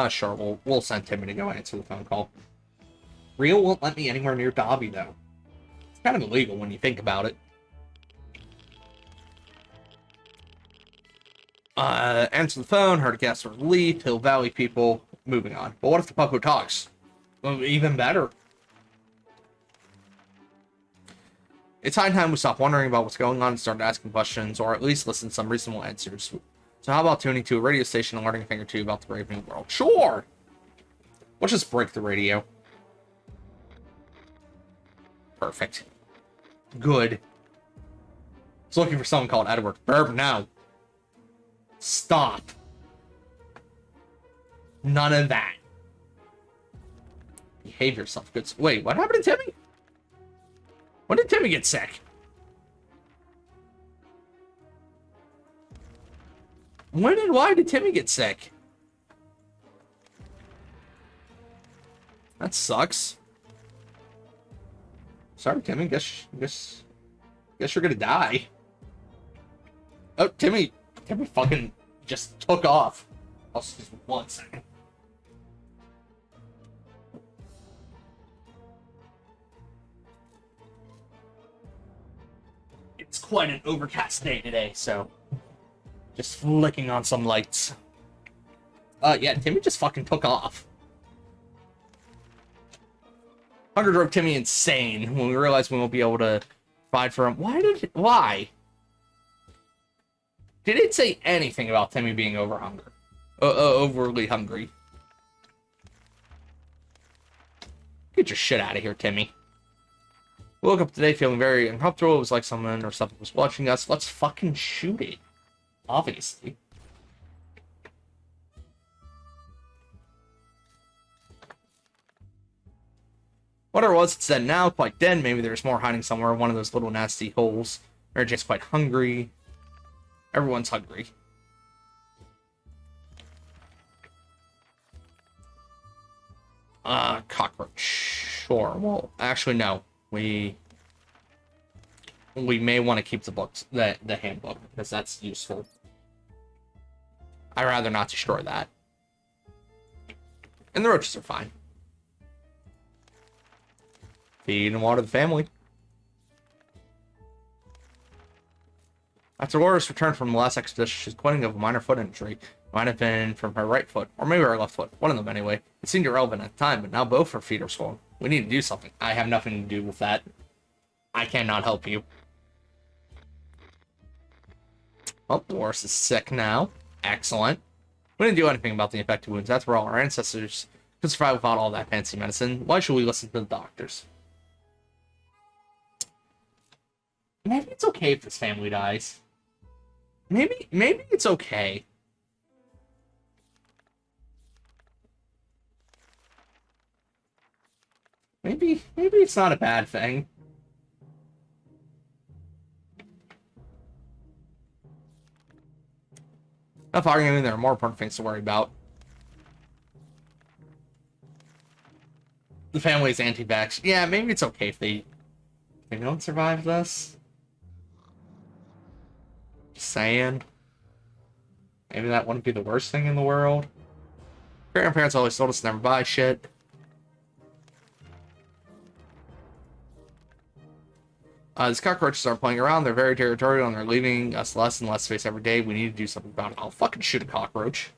Sure, we'll send Timmy to go answer the phone call. Rio won't let me anywhere near Dobby, though. It's kind of illegal when you think about it. Answer the phone, heard a gas relief, Hill Valley people, moving on. But what if the Puppo talks? Well, even better. It's high time we stop wondering about what's going on and start asking questions, or at least listen to some reasonable answers. So how about tuning to a radio station and learning a thing or two about the brave new world? Sure! Let's just break the radio. Perfect. Good. I was looking for someone called Edward. Burp, no. Stop. None of that. Behave yourself. Good. Wait, what happened to Timmy? When did Timmy get sick? When and why did Timmy get sick? That sucks. Sorry, Timmy. Guess you're gonna die. Oh, Timmy fucking just took off. I'll just 1 second. It's quite an overcast day today, so just flicking on some lights. Yeah, Timmy just fucking took off. Hunger drove Timmy insane when we realized we won't be able to provide for him. Why? Did it say anything about Timmy being overly hungry? Get your shit out of here, Timmy. We woke up today feeling very uncomfortable. It was like someone or something was watching us. Let's fucking shoot it. Obviously. Whatever it was, it's dead now, quite dead. Maybe there's more hiding somewhere in one of those little nasty holes. They're just quite hungry. Everyone's hungry. Cockroach. Sure. Well, actually, no. We may want to keep the books, the handbook, because that's useful. I'd rather not destroy that. And the roaches are fine. Feed and water the family. After Laura's return from the last expedition, she's complaining of a minor foot injury. It might have been from her right foot, or maybe her left foot. One of them, anyway. It seemed irrelevant at the time, but now both her feet are swollen. We need to do something. I have nothing to do with that. I cannot help you. Oh, Dolores is sick now. Excellent. We didn't do anything about the infected wounds. That's where all our ancestors could survive without all that fancy medicine. Why should we listen to the doctors? Maybe it's okay if this family dies. Maybe it's okay. Maybe it's not a bad thing. Enough arguing, there are more important things to worry about. The family's anti-vax. Yeah, maybe it's okay if they don't survive this. Just saying. Maybe that wouldn't be the worst thing in the world. Grandparents always told us to never buy shit. These cockroaches aren't playing around. They're very territorial and they're leaving us less and less space every day. We need to do something about it. I'll fucking shoot a cockroach.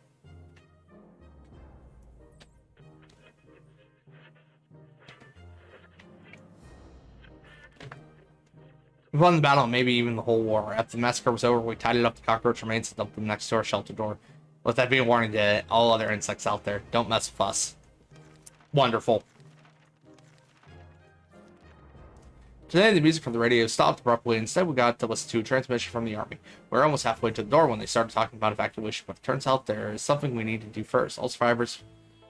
We won the battle and maybe even the whole war. After the massacre was over, we tidied up the cockroach remains and dumped them next to our shelter door. Let that be a warning to all other insects out there. Don't mess with us. Wonderful. Today, the music from the radio stopped abruptly. Instead, we got to listen to a transmission from the army. We were almost halfway to the door when they started talking about evacuation, but it turns out there is something we need to do first. All survivors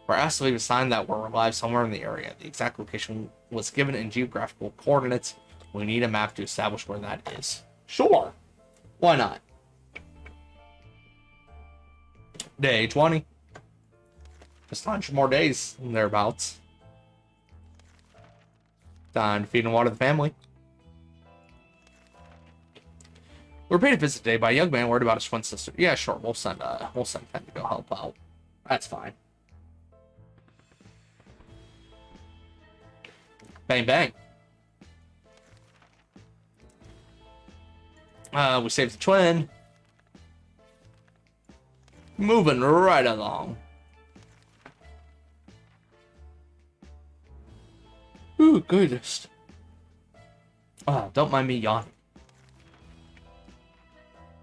were asked to leave a sign that we're alive somewhere in the area. The exact location was given in geographical coordinates. We need a map to establish where that is. Sure. Why not? Day 20. Just 100 more days, thereabouts. Time to feed and water the family. We're paid a visit today by a young man worried about his twin sister. Yeah, sure. We'll send Pen to go help out. That's fine. Bang bang. We saved the twin. Moving right along. Ooh, goodness. Don't mind me yawning.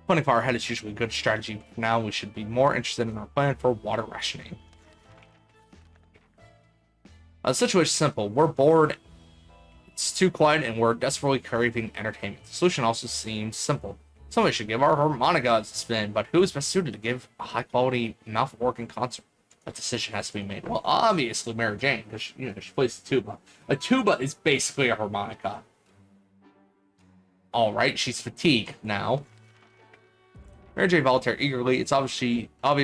Planning far ahead is usually a good strategy. Now we should be more interested in our plan for water rationing. The situation is simple. We're bored. It's too quiet and we're desperately craving entertainment. The solution also seems simple. Somebody should give our harmonica a spin, but who is best suited to give a high-quality, mouth-working concert? That decision has to be made. Well, obviously Mary Jane, because she plays the tuba. A tuba is basically a harmonica. All right, she's fatigued now. Mary Jane volunteered eagerly. It's obvious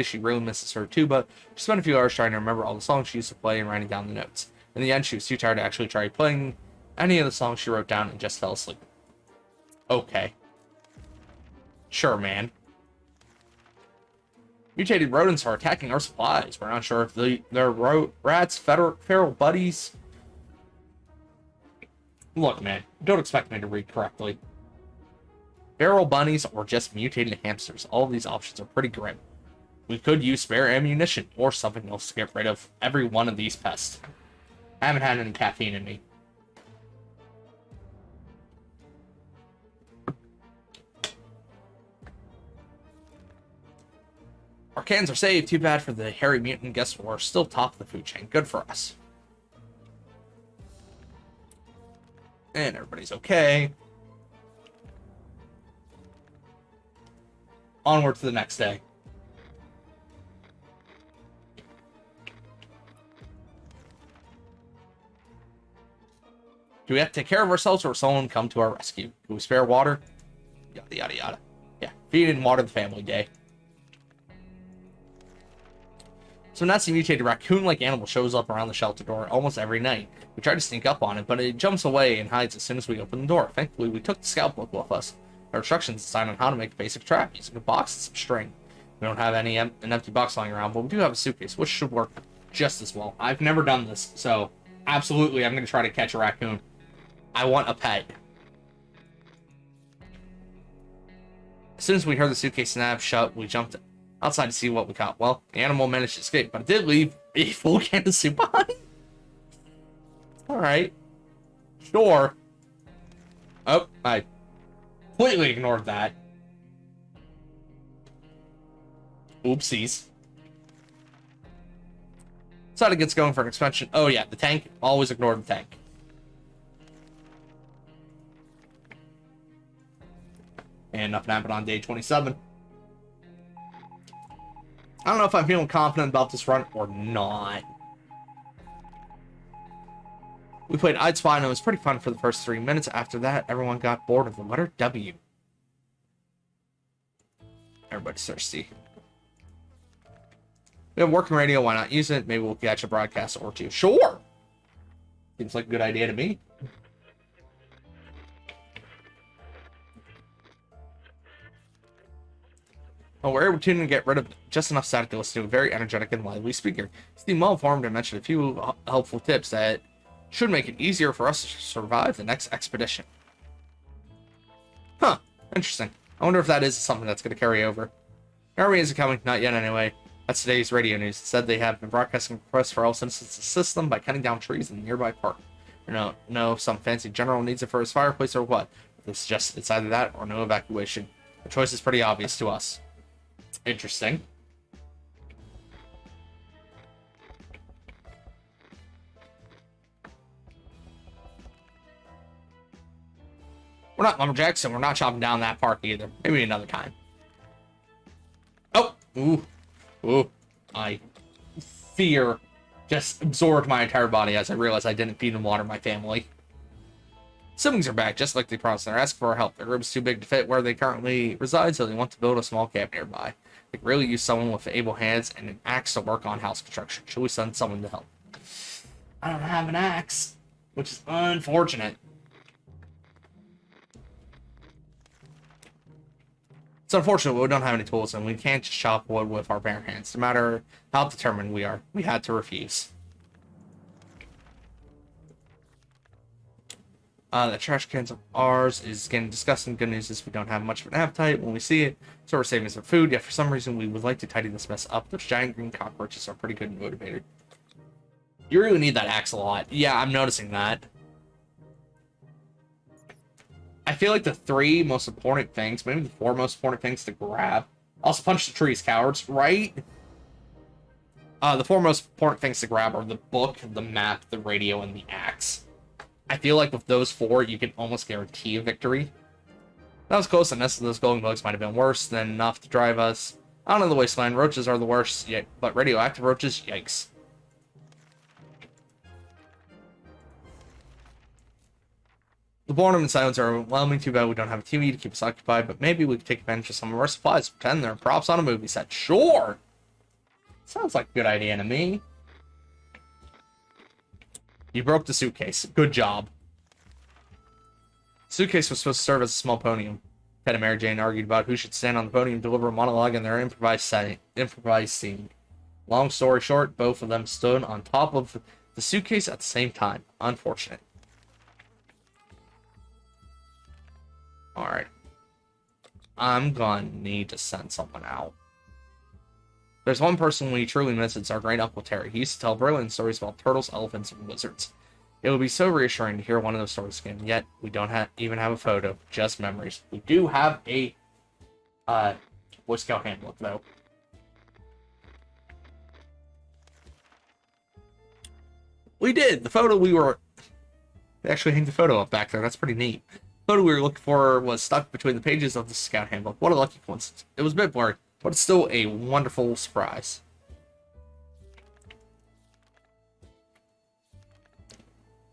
she really misses her tuba. She spent a few hours trying to remember all the songs she used to play and writing down the notes. In the end, she was too tired to actually try playing any of the songs she wrote down and just fell asleep. Okay. Sure, man. Mutated rodents are attacking our supplies. We're not sure if they're rats, feral buddies. Look, man, don't expect me to read correctly. Feral bunnies or just mutated hamsters. All of these options are pretty grim. We could use spare ammunition or something else to get rid of every one of these pests. I haven't had any caffeine in me. Our cans are saved. Too bad for the hairy mutant. Guess we're still top of the food chain. Good for us. And everybody's okay. Onward to the next day. Do we have to take care of ourselves or will someone come to our rescue? Do we spare water? Yada, yada, yada. Yeah, feed and water the family day. So Nazi mutated raccoon-like animal shows up around the shelter door almost every night. We try to sneak up on it, but it jumps away and hides as soon as we open the door. Thankfully, we took the scout book with us. Our instructions decide on how to make a basic trap using a box and some string. We don't have an empty box lying around, but we do have a suitcase, which should work just as well. I've never done this, so absolutely I'm going to try to catch a raccoon. I want a pet. As soon as we heard the suitcase snap shut, we jumped outside to see what we caught. Well, the animal managed to escape, but it did leave a full can of soup behind. Alright. Sure. Oh, I completely ignored that. Oopsies. Decided gets going for an expansion. Oh yeah, the tank. Always ignore the tank. And nothing happened on day 27. I don't know if I'm feeling confident about this run or not. We played I Spy and it was pretty fun for the first 3 minutes. After that, everyone got bored of the letter W. Everybody's thirsty. We have working radio, why not use it? Maybe we'll catch a broadcast or two. Sure! Seems like a good idea to me. Oh, we're able to get rid of just enough static to listen to a very energetic and lively speaker. He seemed well informed and mentioned a few helpful tips that should make it easier for us to survive the next expedition. Huh, interesting. I wonder if that is something that's going to carry over. The army isn't coming, not yet anyway. That's today's radio news. It said they have been broadcasting requests for all citizens to assist them by cutting down trees in the nearby park. No, some fancy general needs it for his fireplace or what. It's either that or no evacuation. The choice is pretty obvious to us. Interesting. We're not lumberjacks, and we're not chopping down that park either. Maybe another time. Oh! Ooh. Ooh. Fear just absorbed my entire body as I realized I didn't feed and water my family. Siblings are back, just like they promised. They're asking for our help. Their room is too big to fit where they currently reside, so they want to build a small camp nearby. They could really use someone with able hands and an axe to work on house construction. Should we send someone to help? I don't have an axe, which is unfortunate. It's unfortunate we don't have any tools, and we can't just chop wood with our bare hands. No matter how determined we are, we had to refuse. The trash cans of ours is getting disgusting. Good news is we don't have much of an appetite when we see it, so we're saving some food. Yet for some reason, we would like to tidy this mess up. Those giant green cockroaches are pretty good and motivated. You really need that axe a lot. Yeah, I'm noticing that. I feel like the 3 most important things, maybe the 4 most important things to grab. Also, punch the trees, cowards, right? The 4 most important things to grab are the book, the map, the radio, and the axe. I feel like with those 4, you can almost guarantee a victory. That was close, and those golden bugs might have been worse than enough to drive us out of the wasteland. Roaches are the worst, yet, but radioactive roaches, yikes. The boredom and silence are overwhelming. Too bad we don't have a TV to keep us occupied, but maybe we could take advantage of some of our supplies. Pretend they're props on a movie set. Sure! Sounds like a good idea to me. You broke the suitcase. Good job. Suitcase was supposed to serve as a small podium. Ted and Mary Jane argued about who should stand on the podium and deliver a monologue in their improvised scene. Long story short, both of them stood on top of the suitcase at the same time. Unfortunate. Alright. I'm gonna need to send someone out. There's one person we truly miss. It's our great Uncle Terry. He used to tell brilliant stories about turtles, elephants, and lizards. It would be so reassuring to hear one of those stories again, yet we don't even have a photo, just memories. We do have a Boy Scout handbook, though. We did! The photo they actually hang the photo up back there. That's pretty neat. The photo we were looking for was stuck between the pages of the Scout handbook. What a lucky coincidence. It was a bit blurry, but it's still a wonderful surprise.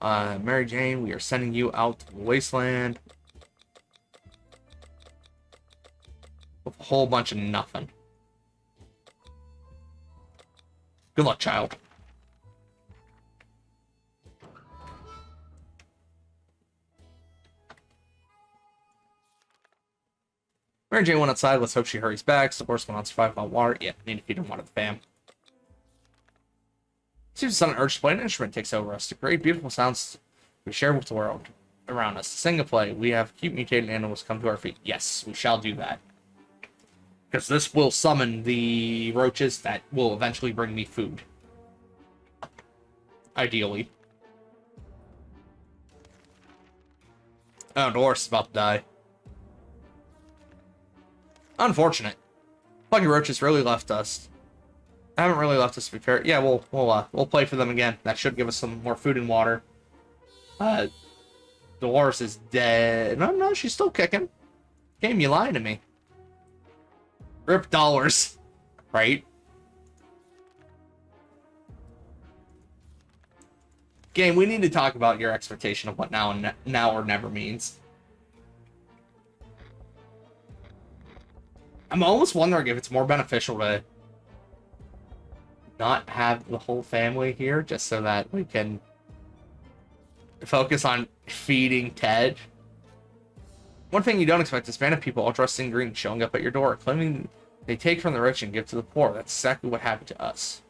Mary Jane, we are sending you out to the wasteland with a whole bunch of nothing. Good luck, child. Mary Jane went outside. Let's hope she hurries back. So the horse went on survive without water. Yeah, need to feed him water to the fam. Seems a sudden urge to play an instrument takes over us to create beautiful sounds we share with the world around us. To sing and play, we have cute mutated animals come to our feet. Yes, we shall do that. Because this will summon the roaches that will eventually bring me food. Ideally. Oh, the horse is about to die. Unfortunate. Lucky roaches really left us. I haven't really left us, to be fair. Yeah, we'll play for them again. That should give us some more food and water. The horse is dead. No, she's still kicking. Game, you lying to me. Rip dollars. Right? Game, we need to talk about your expectation of what now or never means. I'm almost wondering if it's more beneficial to not have the whole family here, just so that we can focus on feeding Ted. One thing you don't expect is band of people all dressed in green showing up at your door, claiming they take from the rich and give to the poor. That's exactly what happened to us.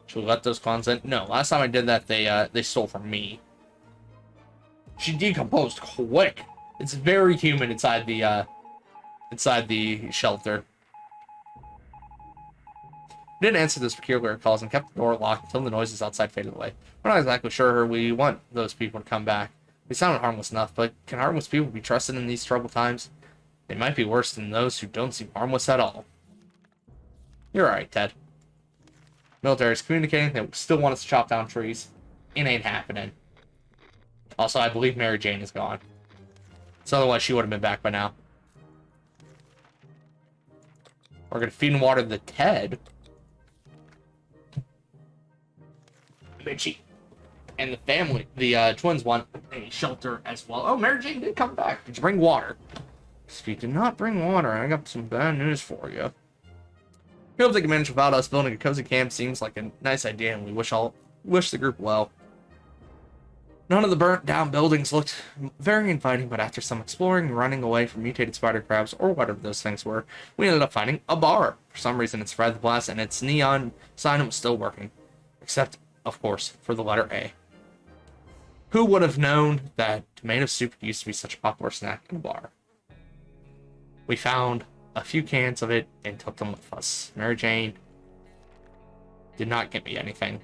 Should we let those clowns in? No, last time I did that, they stole from me. She decomposed quick. It's very humid inside the shelter. We didn't answer those peculiar calls and kept the door locked until the noises outside faded away. We're not exactly sure we want those people to come back. They sounded harmless enough, but can harmless people be trusted in these troubled times? They might be worse than those who don't seem harmless at all. You're right, Ted. Military is communicating. They still want us to chop down trees. It ain't happening. Also, I believe Mary Jane is gone. So otherwise, she would have been back by now. We're going to feed and water the Ted. Bitchy. And the family, the twins want a shelter as well. Oh, Mary Jane did come back. Did you bring water? If you did not bring water, I got some bad news for you. We hope they can manage without us. Building a cozy camp seems like a nice idea, and we wish the group well. None of the burnt down buildings looked very inviting, but after some exploring and running away from mutated spider crabs or whatever those things were, we ended up finding a bar. For some reason, it spread the blast and its neon sign was still working. Except, of course, for the letter A. Who would have known that tomato soup used to be such a popular snack in a bar? We found a few cans of it and took them with us. Mary Jane did not get me anything.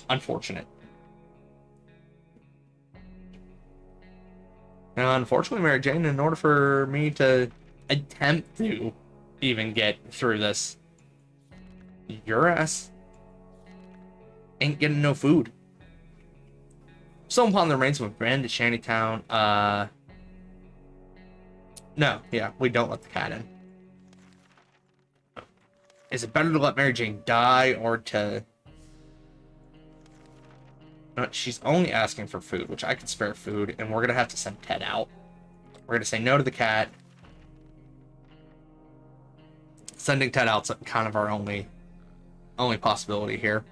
Unfortunate. Now, unfortunately, Mary Jane, in order for me to attempt to even get through this, your ass ain't getting no food. So upon the remains of a bandit shantytown, no, yeah, we don't let the cat in. Is it better to let Mary Jane die or to... No, she's only asking for food, which I could spare food, and we're going to have to send Ted out. We're going to say no to the cat. Sending Ted out's kind of our only possibility here.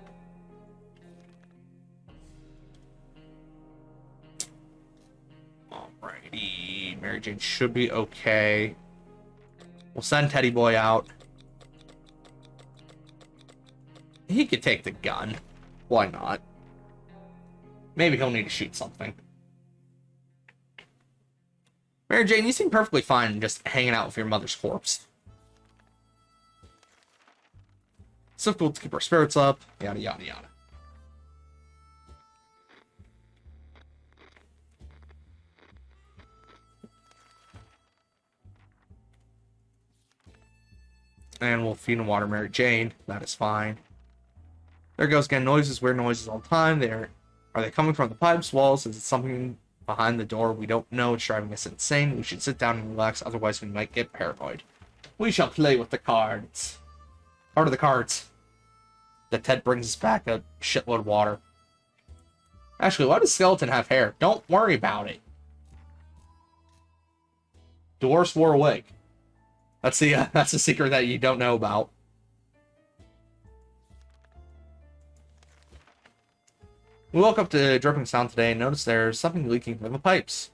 Alrighty, Mary Jane should be okay. We'll send Teddy Boy out. He could take the gun. Why not? Maybe he'll need to shoot something. Mary Jane, you seem perfectly fine just hanging out with your mother's corpse. It's difficult to keep our spirits up. Yada, yada, yada. And we'll feed and water Mary Jane. That is fine. There goes again. Noises, weird noises all the time. Are they coming from the pipes, walls? Is it something behind the door? We don't know. It's driving us insane. We should sit down and relax. Otherwise, we might get paranoid. We shall play with the cards. Part of the cards. The Ted brings us back a shitload of water. Actually, why does Skeleton have hair? Don't worry about it. Dolores wore a wig. That's the secret that you don't know about. We woke up to dripping sound today and noticed there's something leaking from the pipes.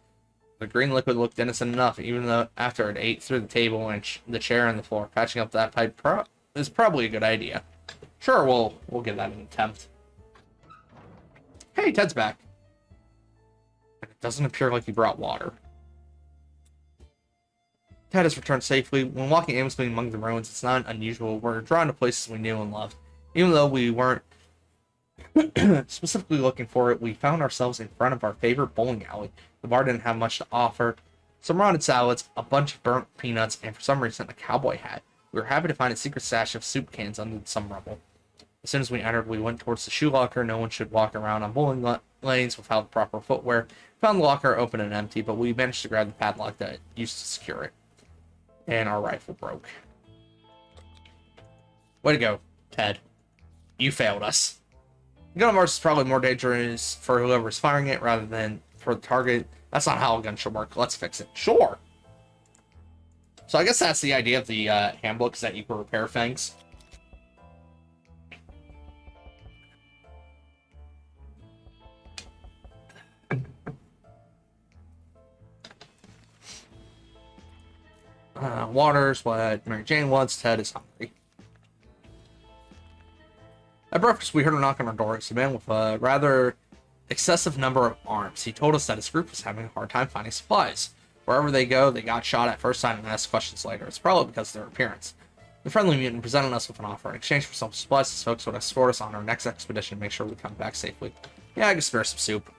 The green liquid looked innocent enough, even though after it ate through the table and the chair and the floor. Patching up that pipe is probably a good idea. Sure, we'll give that an attempt. Hey, Ted's back. It doesn't appear like he brought water. Ted has returned safely. When walking aimlessly among the ruins, it's not unusual. We're drawn to places we knew and loved. Even though we weren't specifically looking for it, we found ourselves in front of our favorite bowling alley. The bar didn't have much to offer. Some rotted salads, a bunch of burnt peanuts, and for some reason a cowboy hat. We were happy to find a secret stash of soup cans under some rubble. As soon as we entered, we went towards the shoe locker. No one should walk around on bowling lanes without proper footwear. Found the locker open and empty, but we managed to grab the padlock that used to secure it. And our rifle broke. Way to go, Ted. You failed us. The gun of ours is probably more dangerous for whoever's firing it rather than for the target. That's not how a gun should work. Let's fix it. Sure. So I guess that's the idea of the handbook, is that you can repair things. Water's what Mary Jane wants. Ted is hungry. At breakfast, we heard a knock on our door. It's a man with a rather excessive number of arms. He told us that his group was having a hard time finding supplies. Wherever they go, they got shot at first sight and asked questions later. It's probably because of their appearance. The friendly mutant presented us with an offer. In exchange for some supplies, his folks would escort us on our next expedition to make sure we come back safely. Yeah, I can spare some soup.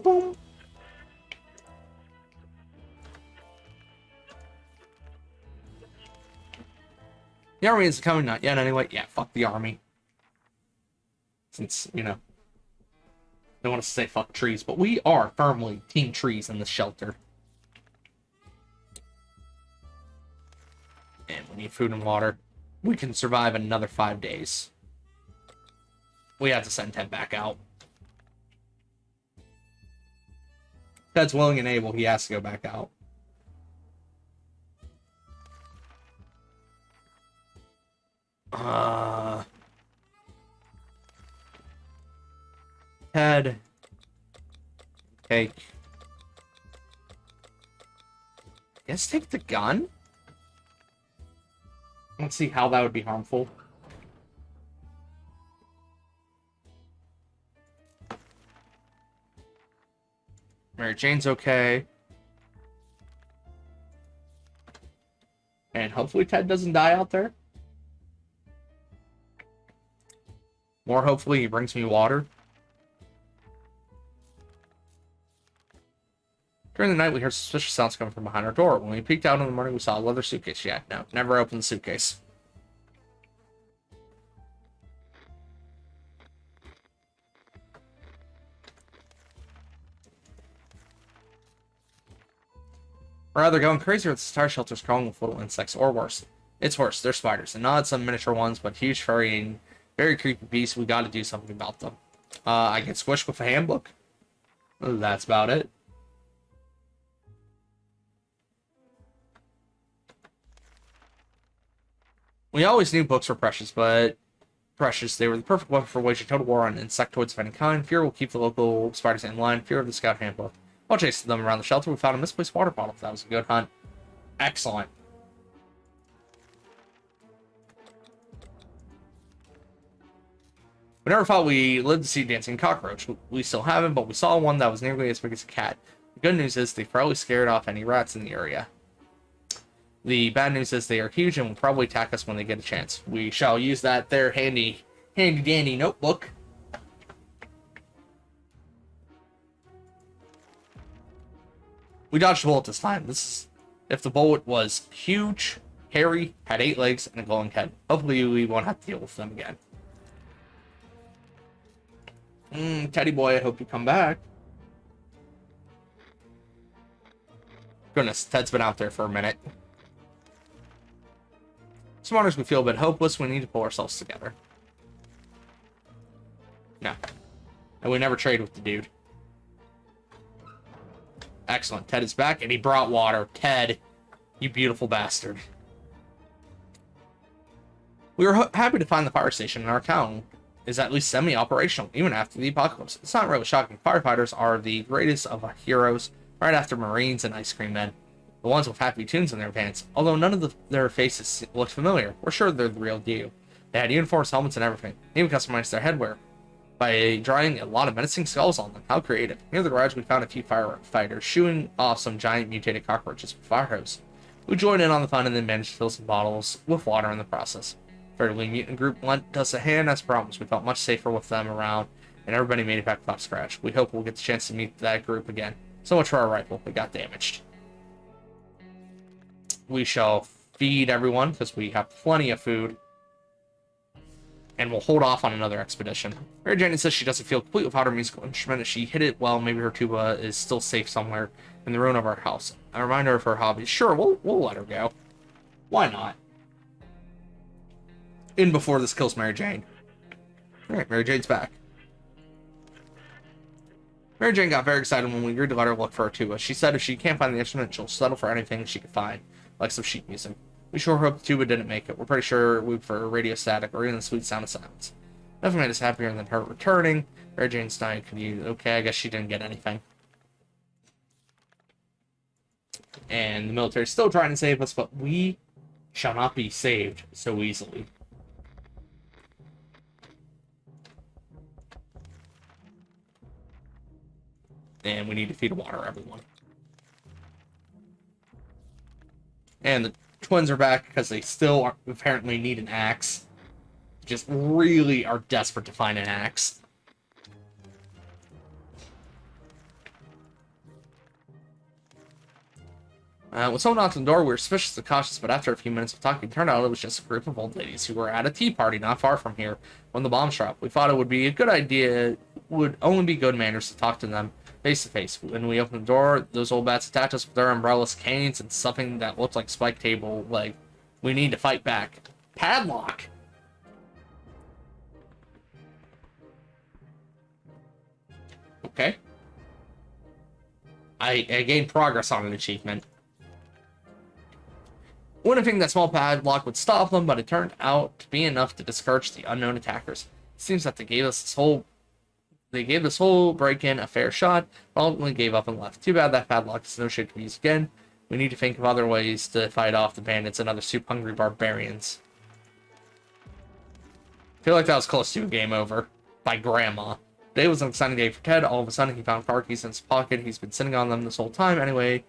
Boom, boom. The army isn't coming, not yet anyway. Yeah, fuck the army. Since, you know, they want to say fuck trees, but we are firmly team trees in the shelter. And we need food and water. We can survive another 5 days. We have to send Ted back out. Ted's willing and able, he has to go back out. Ted. Take. Guess take the gun? Let's see how that would be harmful. Mary Jane's okay. And hopefully Ted doesn't die out there. More hopefully he brings me water. During the night, we heard suspicious sounds coming from behind our door. When we peeked out in the morning, we saw a leather suitcase. Yeah, no, never opened the suitcase. We're either going crazy or the entire shelter's crawling with little insects, or worse. It's worse, they're spiders, and not some miniature ones, but huge, furry, and very creepy beasts. We gotta do something about them. I get squished with a handbook. That's about it. We always knew books were precious, but they were the perfect weapon for waging total war on insectoids of any kind. Fear will keep the local spiders in line. Fear of the scout handbook. While chasing them around the shelter, we found a misplaced water bottle. That was a good hunt. Excellent. We never thought we lived to see dancing cockroach. We still haven't, but we saw one that was nearly as big as a cat. The good news is they probably scared off any rats in the area. The bad news is they are huge and will probably attack us when they get a chance. We shall use that there handy dandy notebook. We dodged a bullet this time. If the bullet was huge, hairy, had 8 legs, and a glowing head. Hopefully we won't have to deal with them again. Teddy boy, I hope you come back. Goodness, Ted's been out there for a minute. Some mornings we feel a bit hopeless. We need to pull ourselves together. No. And we never trade with the dude. Excellent. Ted is back, and he brought water. Ted, you beautiful bastard. We were happy to find the fire station in our town is at least semi-operational, even after the apocalypse. It's not really shocking. Firefighters are the greatest of heroes, right after Marines and Ice Cream Men. The ones with happy tunes in their pants. Although none of their faces looked familiar, we're sure they're the real deal. They had uniforms, helmets, and everything. They even customized their headwear by drawing a lot of menacing skulls on them. How creative. Near the garage, we found a few firefighters shooing off some giant mutated cockroaches with fire hose. We joined in on the fun and then managed to fill some bottles with water in the process. Fairly mutant group lent us a hand as promised. We felt much safer with them around, and everybody made it back without scratch. We hope we'll get the chance to meet that group again. So much for our rifle. It got damaged. We shall feed everyone, because we have plenty of food. And we'll hold off on another expedition. Mary Jane says she doesn't feel complete without her musical instrument. If she hit it well, maybe her tuba is still safe somewhere in the ruin of our house. A reminder of her hobbies. Sure, we'll let her go. Why not? In before this kills Mary Jane. Alright, Mary Jane's back. Mary Jane got very excited when we agreed to let her look for her tuba. She said if she can't find the instrument, she'll settle for anything she can find, like some sheet music. We sure hope the tuba didn't make it. We're pretty sure we prefer radio static or even the sweet sound of silence. Nothing made us happier than her returning. Mary Jane's dying. Okay, I guess she didn't get anything. And the military's still trying to save us, but we shall not be saved so easily. And we need to feed water everyone. And the twins are back because they still apparently need an axe. Just really are desperate to find an axe. When someone knocked on the door, we were suspiciously cautious, but after a few minutes of talking, it turned out it was just a group of old ladies who were at a tea party not far from here when the bomb dropped. We thought it would be a good idea, would only be good manners to talk to them face to face. When we opened the door, those old bats attacked us with their umbrellas, canes, and something that looked like spike table, like, we need to fight back. Padlock! Okay. I gained progress on an achievement. Wouldn't think that small padlock would stop them, but it turned out to be enough to discourage the unknown attackers. It seems that they gave this whole break-in a fair shot, but ultimately gave up and left. Too bad that padlock is no shape to be used again. We need to think of other ways to fight off the bandits and other soup-hungry barbarians. I feel like that was close to a game over by Grandma. Today was an exciting day for Ted. All of a sudden, he found car keys in his pocket. He's been sitting on them this whole time anyway.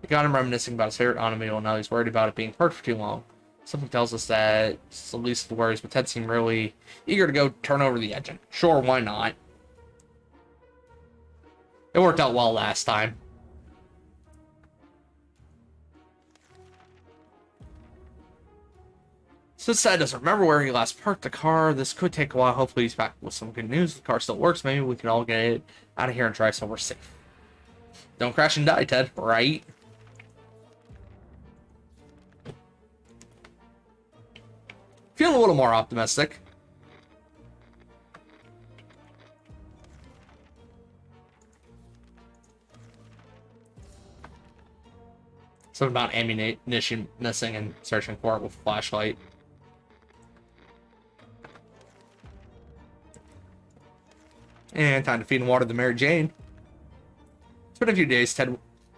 It got him reminiscing about his favorite automobile, and now he's worried about it being parked for too long. Something tells us that it's at least the worries, but Ted seemed really eager to go turn over the engine. Sure, why not? It worked out well last time. Since Ted doesn't remember where he last parked the car, this could take a while. Hopefully he's back with some good news. The car still works. Maybe we can all get it out of here and drive somewhere safe. Don't crash and die, Ted, right? Feeling a little more optimistic. Something about ammunition missing and searching for it with a flashlight. And time to feed and water the Mary Jane. It's been a few days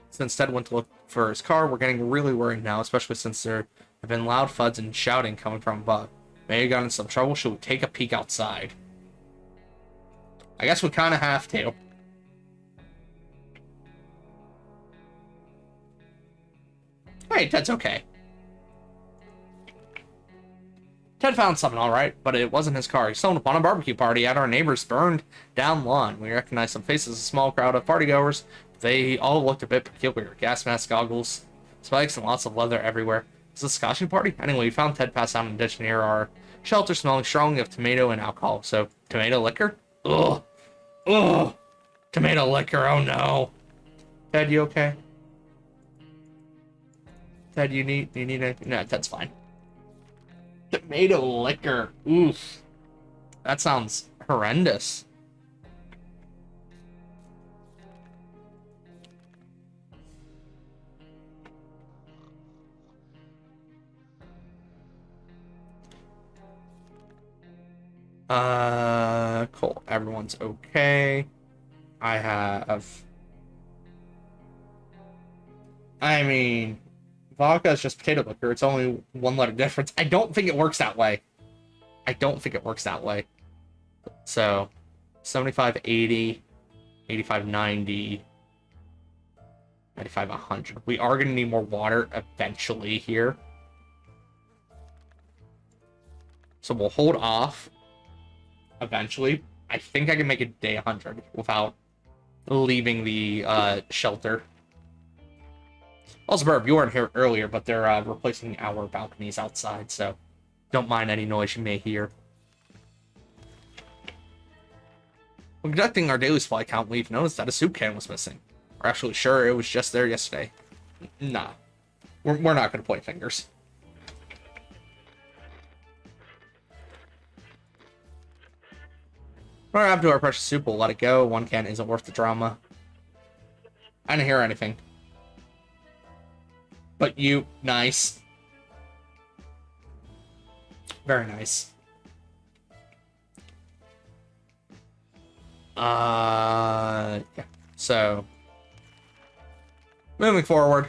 since Ted went to look for his car. We're getting really worried now, especially since there have been loud thuds and shouting coming from above. Maybe he got in some trouble. Should we take a peek outside? I guess we kind of have to. Hey, Ted's okay. Ted found something all right, but it wasn't his car. He stumbled upon a barbecue party at our neighbor's burned down lawn. We recognized some faces, a small crowd of partygoers. They all looked a bit peculiar. Gas masks, goggles, spikes, and lots of leather everywhere. Is this a Scotchy party? Anyway, we found Ted passed out in a ditch near our shelter, smelling strongly of tomato and alcohol. So, tomato liquor? Ugh. Ugh. Tomato liquor, oh no. Ted, you okay? Ted, you need anything? No, Ted's fine. Tomato liquor. Oof. That sounds horrendous. Cool. Everyone's okay. I mean, vodka is just potato liquor. It's only one letter difference. I don't think it works that way. So, 75, 80, 85, 90, 95, 100. We are going to need more water eventually here. So we'll hold off eventually. I think I can make it day 100 without leaving the shelter. Also, Burb, you weren't here earlier, but they're replacing our balconies outside, so don't mind any noise you may hear. When conducting our daily supply count, we've noticed that a soup can was missing. We're actually sure it was just there yesterday. Nah. We're not going to point fingers. What happened to our precious soup? We'll let it go. One can isn't worth the drama. I didn't hear anything. But you, nice. Very nice. Yeah. So, moving forward,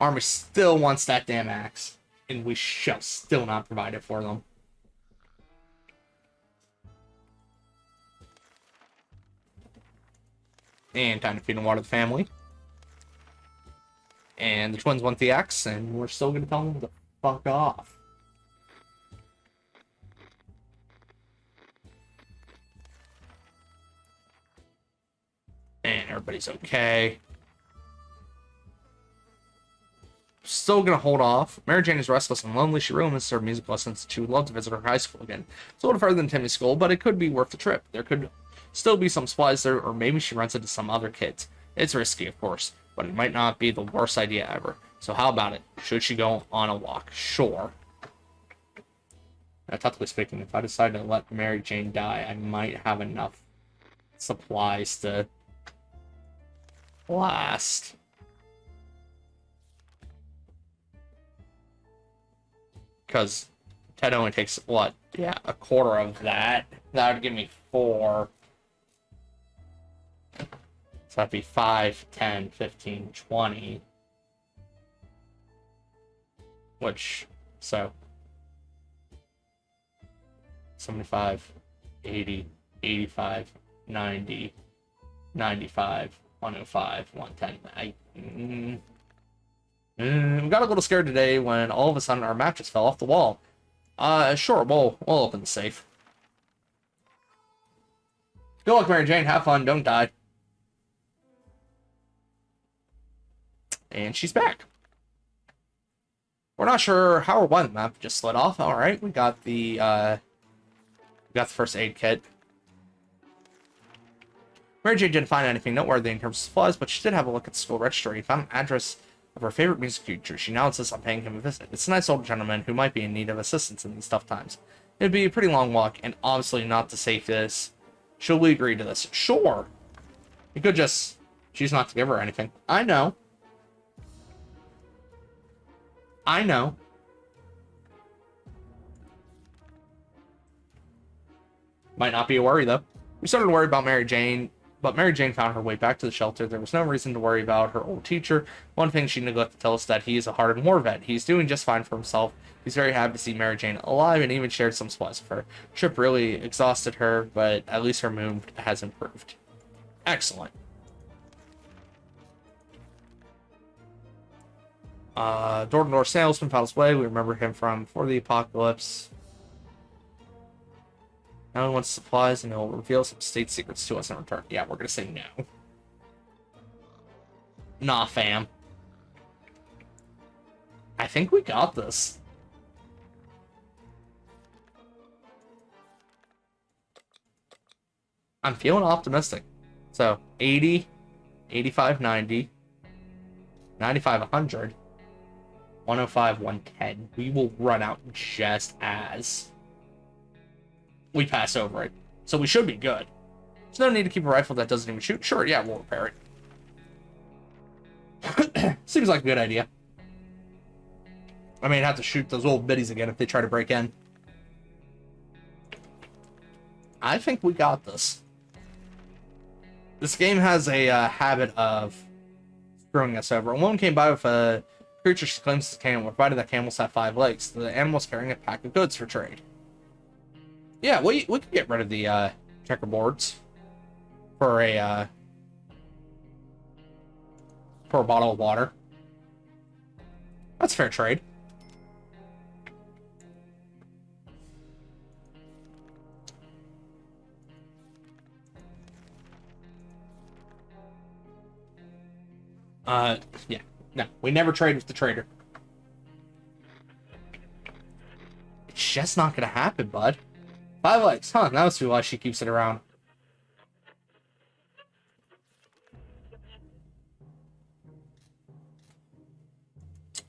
Army still wants that damn axe, and we shall still not provide it for them. And time to feed and water the family. And the twins want the axe, and we're still gonna tell them to fuck off. And everybody's okay. still gonna hold off. Mary Jane is restless and lonely. She really misses her music lessons. She would love to visit her high school again. It's a little further than Timmy's school, but it could be worth the trip. There could still be some supplies there, or maybe she rents it to some other kids. It's risky, of course, but it might not be the worst idea ever. So how about it? Should she go on a walk? Sure. Now, technically speaking, if I decide to let Mary Jane die, I might have enough supplies to last. Because Ted only takes, what? Yeah, a quarter of that. That would give me 4. So that'd be 5, 10, 15, 20. Which, so 75, 80, 85, 90, 95, 105, 110. We got a little scared today when all of a sudden our mattress fell off the wall. Sure, we'll open the safe. Good luck, Mary Jane. Have fun. Don't die. And she's back. We're not sure how or why the map just slid off. All right, we got the first aid kit. Mary Jane didn't find anything noteworthy in terms of supplies, but she did have a look at the school registry and found an address of her favorite music teacher. She now insists on paying him a visit. It's a nice old gentleman who might be in need of assistance in these tough times. It'd be a pretty long walk, and obviously not the safest. Should we agree to this? Sure. You could just choose not to give her anything. I know. Might not be a worry, though. We started to worry about Mary Jane, but Mary Jane found her way back to the shelter. There was no reason to worry about her old teacher. One thing she neglected to tell us that he is a hardened war vet. He's doing just fine for himself. He's very happy to see Mary Jane alive and even shared some supplies with her. Trip really exhausted her, but at least her mood has improved. Excellent. Door-to-door salesman found his way. We remember him from Before the Apocalypse. Now he wants supplies and he'll reveal some state secrets to us in return. Yeah, we're gonna say no. Nah, fam. I think we got this. I'm feeling optimistic. So, 80, 85, 90, 95, 100, 105, 110. We will run out just as we pass over it. So we should be good. There's no need to keep a rifle that doesn't even shoot. Sure, yeah, we'll repair it. Seems like a good idea. I mean, have to shoot those old biddies again if they try to break in. I think we got this. This game has a habit of screwing us over. A woman came by with a creature she claims is a camel. Provided that camels have 5 legs. The animal's carrying a pack of goods for trade. Yeah, we could get rid of the checkerboards for a bottle of water. That's fair trade. Yeah. No, we never trade with the trader. It's just not gonna happen, bud. 5 legs, huh? That must be why she keeps it around.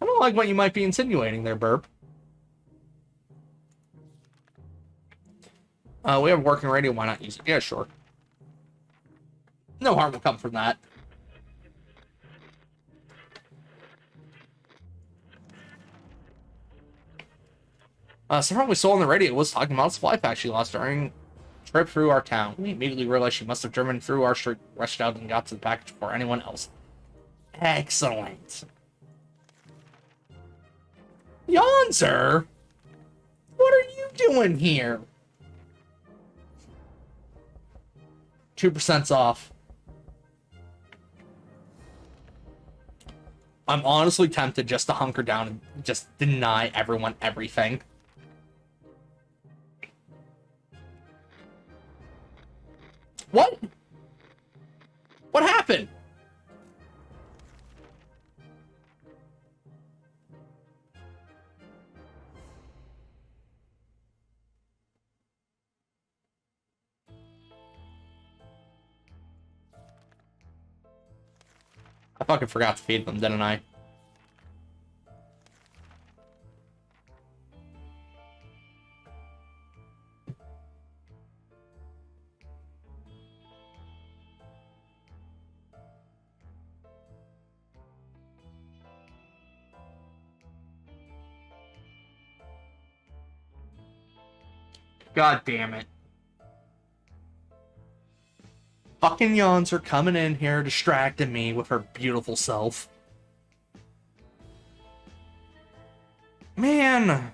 I don't like what you might be insinuating there, Burp. We have a working radio, why not use it? Yeah, sure. No harm will come from that. Someone we saw on the radio was talking about a supply pack she lost during a trip through our town. We immediately realized she must have driven through our street, rushed out, and got to the package before anyone else. Excellent. Yonzer! What are you doing here? 2% off. I'm honestly tempted just to hunker down and just deny everyone everything. What? What happened? I fucking forgot to feed them, didn't I? God damn it. Fucking yawns are coming in here, distracting me with her beautiful self. Man.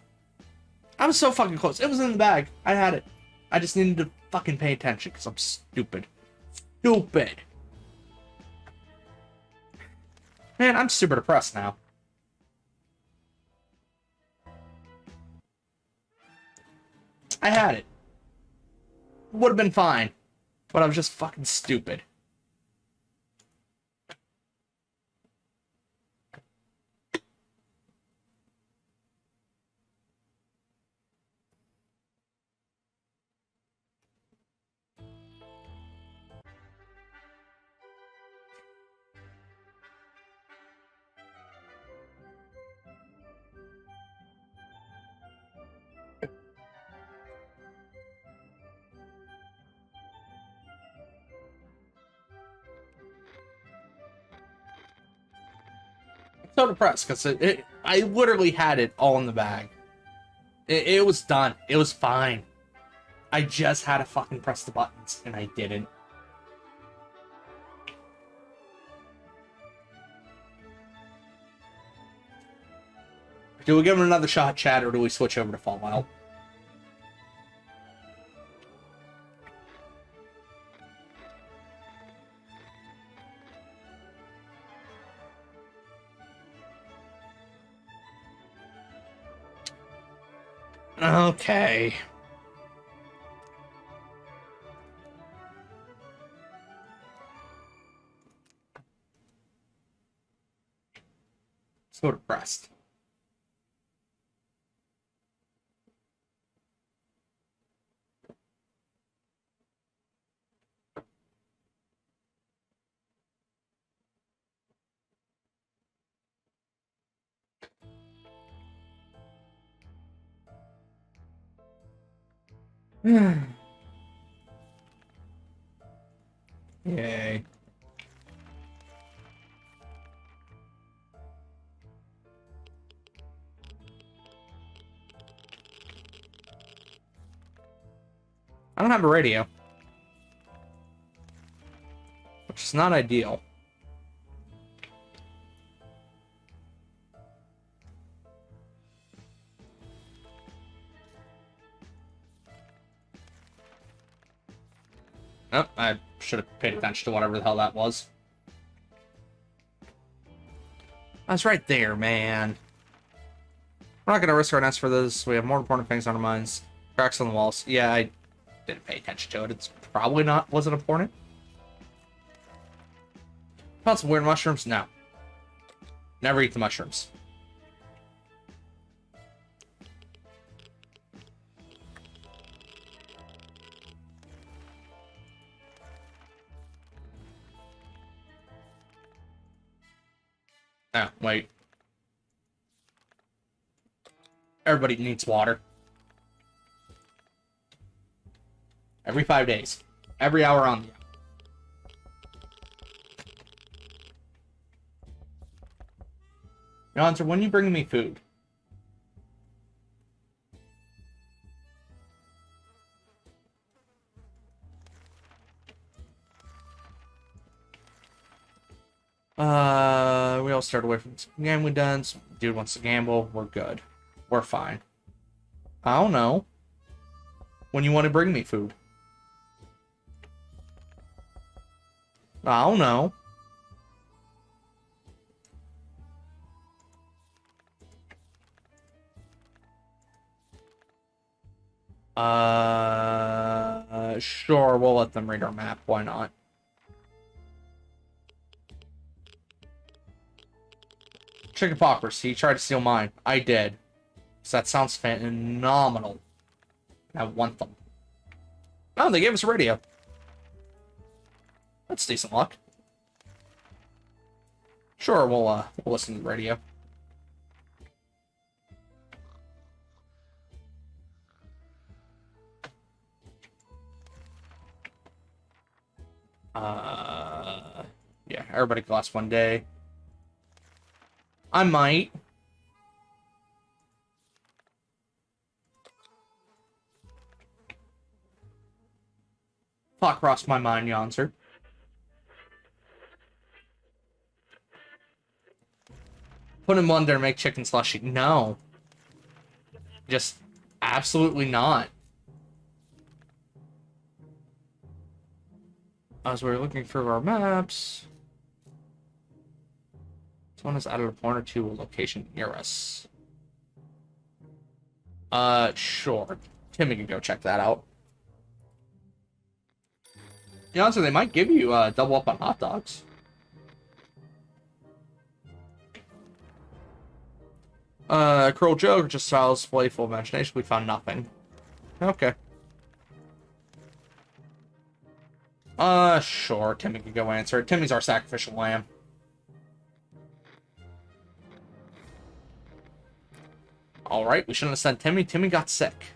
I was so fucking close. It was in the bag. I had it. I just needed to fucking pay attention because I'm stupid. Stupid. Man, I'm super depressed now. I had it. Would have been fine. But I was just fucking stupid. So depressed because I literally had it all in the bag. It was done. It was fine. I just had to fucking press the buttons, and I didn't. Do we give him another shot, chat, or do we switch over to Fallout? Okay. So depressed. Yay. I don't have a radio. Which is not ideal. Oh, I should have paid attention to whatever the hell that was. That's right there, man. We're not going to risk our nest for this. We have more important things on our minds. Cracks on the walls. Yeah, I didn't pay attention to it. It's probably wasn't important. Found some weird mushrooms? No. Never eat the mushrooms. Oh, wait. Everybody needs water. Every 5 days. Every hour on the hour. Yonzer, when you bring me food? We all start away from gambling done. Dude wants to gamble. We're good. We're fine. I don't know. When you want to bring me food? I don't know. Sure, we'll let them read our map. Why not? Chicken poppers. He tried to steal mine. I did. So that sounds phenomenal. I want them. Oh, they gave us a radio. That's decent luck. Sure, we'll listen to the radio. Yeah, everybody can last one day. I might. Thought crossed my mind, Yonser. Put in blender and make chicken slushy. No. Just absolutely not. As we're looking through our maps, someone has added a pointer to a location near us. Sure. Timmy can go check that out. Yeah, so they might give you double up on hot dogs. Cruel joke, just styles, playful imagination. We found nothing. Okay. Sure. Timmy can go answer it. Timmy's our sacrificial lamb. Alright, we shouldn't have sent Timmy. Timmy got sick.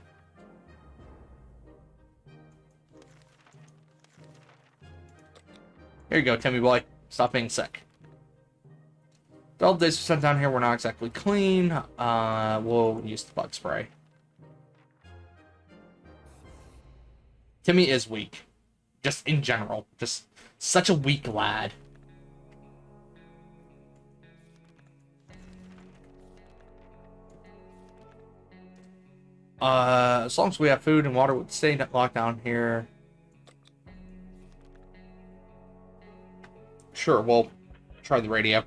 Here you go, Timmy boy. Stop being sick. All the days we spent down here were not exactly clean. We'll use the bug spray. Timmy is weak. Just in general. Just such a weak lad. As long as we have food and water, we'll stay locked down here. Sure, we'll try the radio.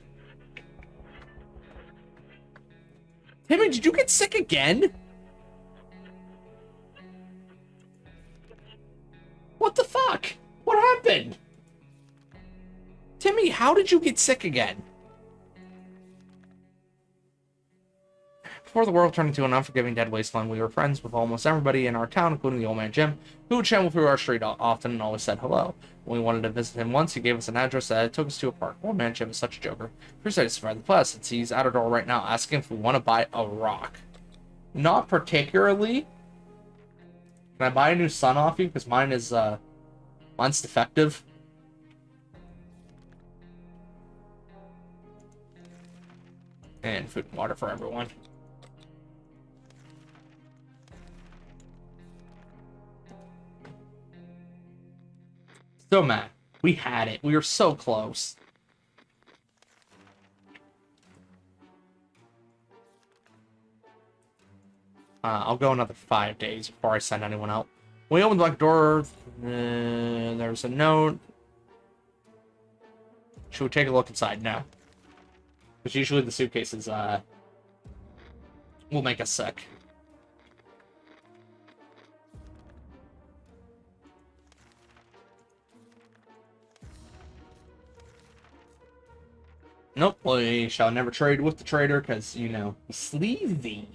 Timmy, did you get sick again? What the fuck? What happened? Timmy, how did you get sick again? Before the world turned into an unforgiving dead wasteland, we were friends with almost everybody in our town, including the old man Jim, who would travel through our street often and always said hello. When we wanted to visit him once, he gave us an address that took us to a park. Old man Jim is such a joker. First, I survived the class, since he's at our door right now, asking if we want to buy a rock. Not particularly. Can I buy a new sun off you? Because mine is, mine's defective. And food and water for everyone. So mad. We had it. We were so close. I'll go another 5 days before I send anyone out. When we opened the back door, there's a note. Should we take a look inside? No. Because usually the suitcases will make us sick. Nope, we shall never trade with the trader, because, you know, sleazy.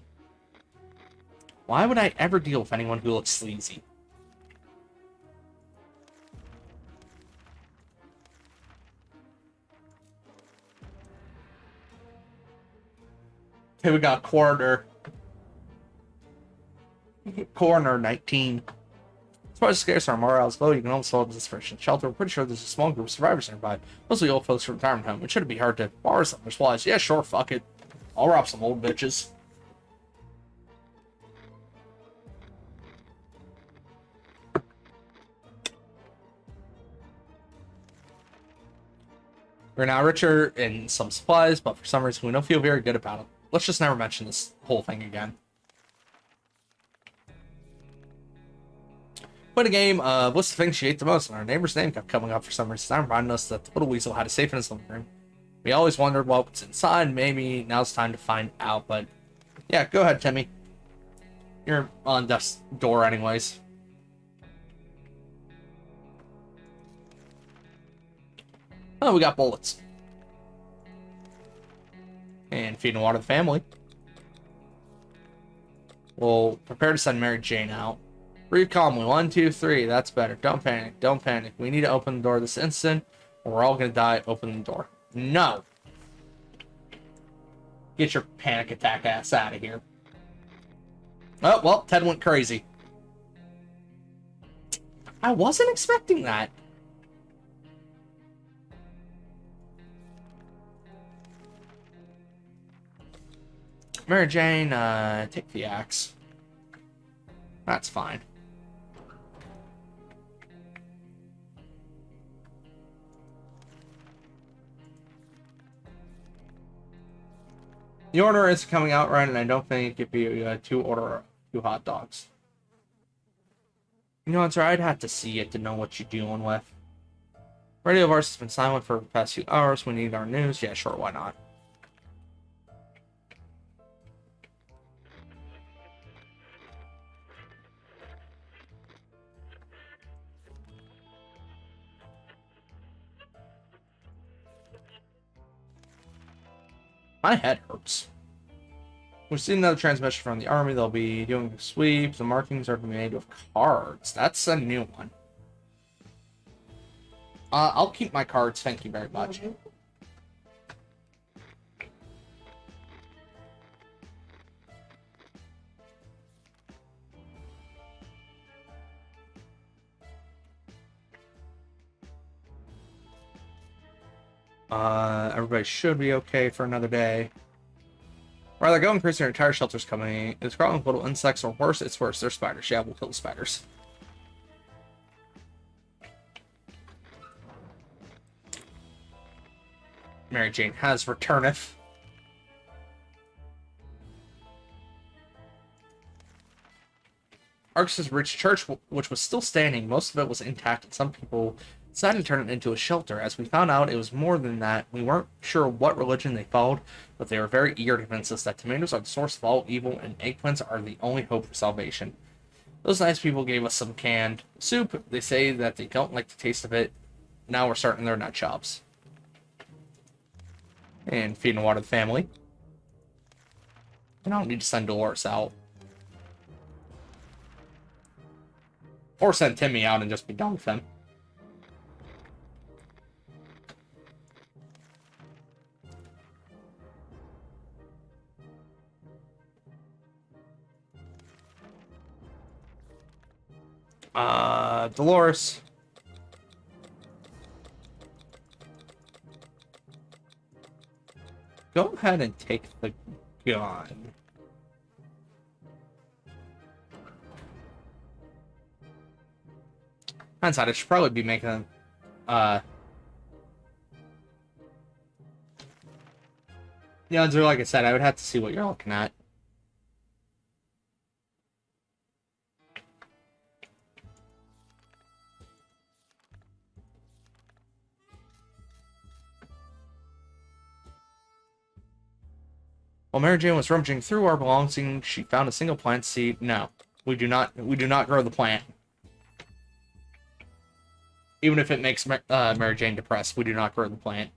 Why would I ever deal with anyone who looks sleazy? Okay, we got Coroner 19. As far as scarce our morale is low, you can almost hold this friction shelter. We're pretty sure there's a small group of survivors nearby. Mostly old folks from retirement home. It shouldn't be hard to borrow some of their supplies. Yeah, sure, fuck it. I'll rob some old bitches. We're now richer in some supplies, but for some reason we don't feel very good about it. Let's just never mention this whole thing again. Played a game of what's the thing she ate the most, and our neighbor's name kept coming up for some reason. That reminded us that the little weasel had a safe in his living room. We always wondered what's inside. Maybe now's time to find out, but yeah, go ahead, Timmy. You're on death's door anyways. Oh, we got bullets. And feed and water the family. We'll prepare to send Mary Jane out. Breathe calmly. 1, 2, 3. That's better. Don't panic. Don't panic. We need to open the door this instant, or we're all gonna die. Open the door. No. Get your panic attack ass out of here. Oh, well, Ted went crazy. I wasn't expecting that. Mary Jane, take the axe. That's fine. The order is coming out right, and I don't think it'd be order two hot dogs. You know, sir, I'd have to see it to know what you're dealing with. Radio Vars has been silent for the past few hours. We need our news. Yeah, sure, why not? My head hurts. We've seen another transmission from the army. They'll be doing a sweep. The markings are made with cards. That's a new one. I'll keep my cards. Thank you very much. Everybody should be okay for another day. Rather go increase your entire shelter's coming. It's crawling with little insects, or worse, it's worse. They're spiders. Yeah, we'll kill the spiders. Mary Jane has returneth. Arx's rich church, which was still standing, most of it was intact, and some people decided to turn it into a shelter. As we found out, it was more than that. We weren't sure what religion they followed, but they were very eager to convince us that tomatoes are the source of all evil and eggplants are the only hope for salvation. Those nice people gave us some canned soup. They say that they don't like the taste of it. Now we're starting their nut chops. And feed and water the family. I don't need to send Dolores out. Or send Timmy out and just be done with them. Dolores. Go ahead and take the gun. Hindsight, I should probably be making yeah, like I said, I would have to see what you're looking at. While Mary Jane was rummaging through our belongings, she found a single plant seed. No, we do not grow the plant. Even if it makes Mary Jane depressed, we do not grow the plant.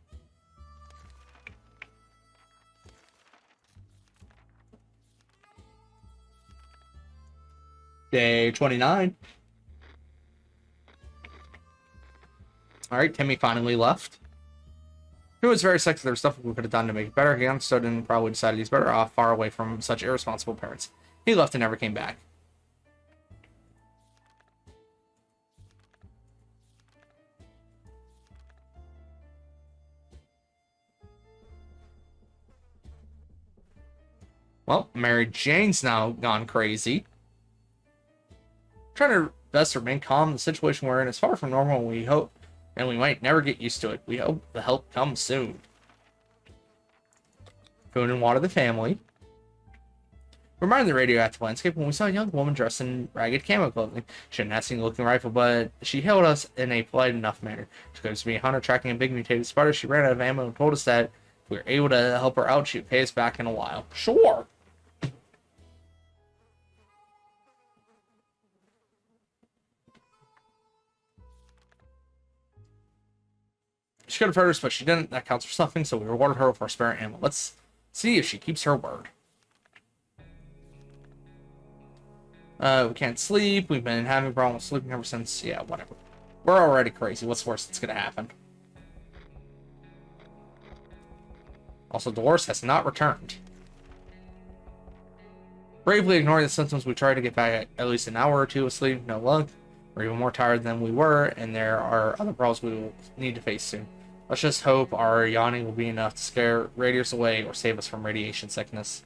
Day 29. Alright, Timmy finally left. He was very sick, so there was stuff we could have done to make it better. He understood and probably decided he's better off far away from such irresponsible parents. He left and never came back. Well, Mary Jane's now gone crazy. Trying to best remain calm. The situation we're in is far from normal, we hope, and we might never get used to it. We hope the help comes soon. Food and water the family. Reminding the radioactive landscape when we saw a young woman dressed in ragged camo clothing. She had a nasty looking rifle, but she hailed us in a polite enough manner. She claims to be a hunter tracking a big mutated spider. She ran out of ammo and told us that if we were able to help her out, she would pay us back in a while. Sure! She could have hurt us, but she didn't. That counts for something, so we rewarded her with our spare ammo. Let's see if she keeps her word. We can't sleep. We've been having problems sleeping ever since. Yeah, whatever. We're already crazy. What's worse that's going to happen? Also, Dolores has not returned. Bravely ignoring the symptoms, we try to get back at least an hour or two of sleep. No luck. We're even more tired than we were, and there are other problems we will need to face soon. Let's just hope our yawning will be enough to scare radiators away or save us from radiation sickness.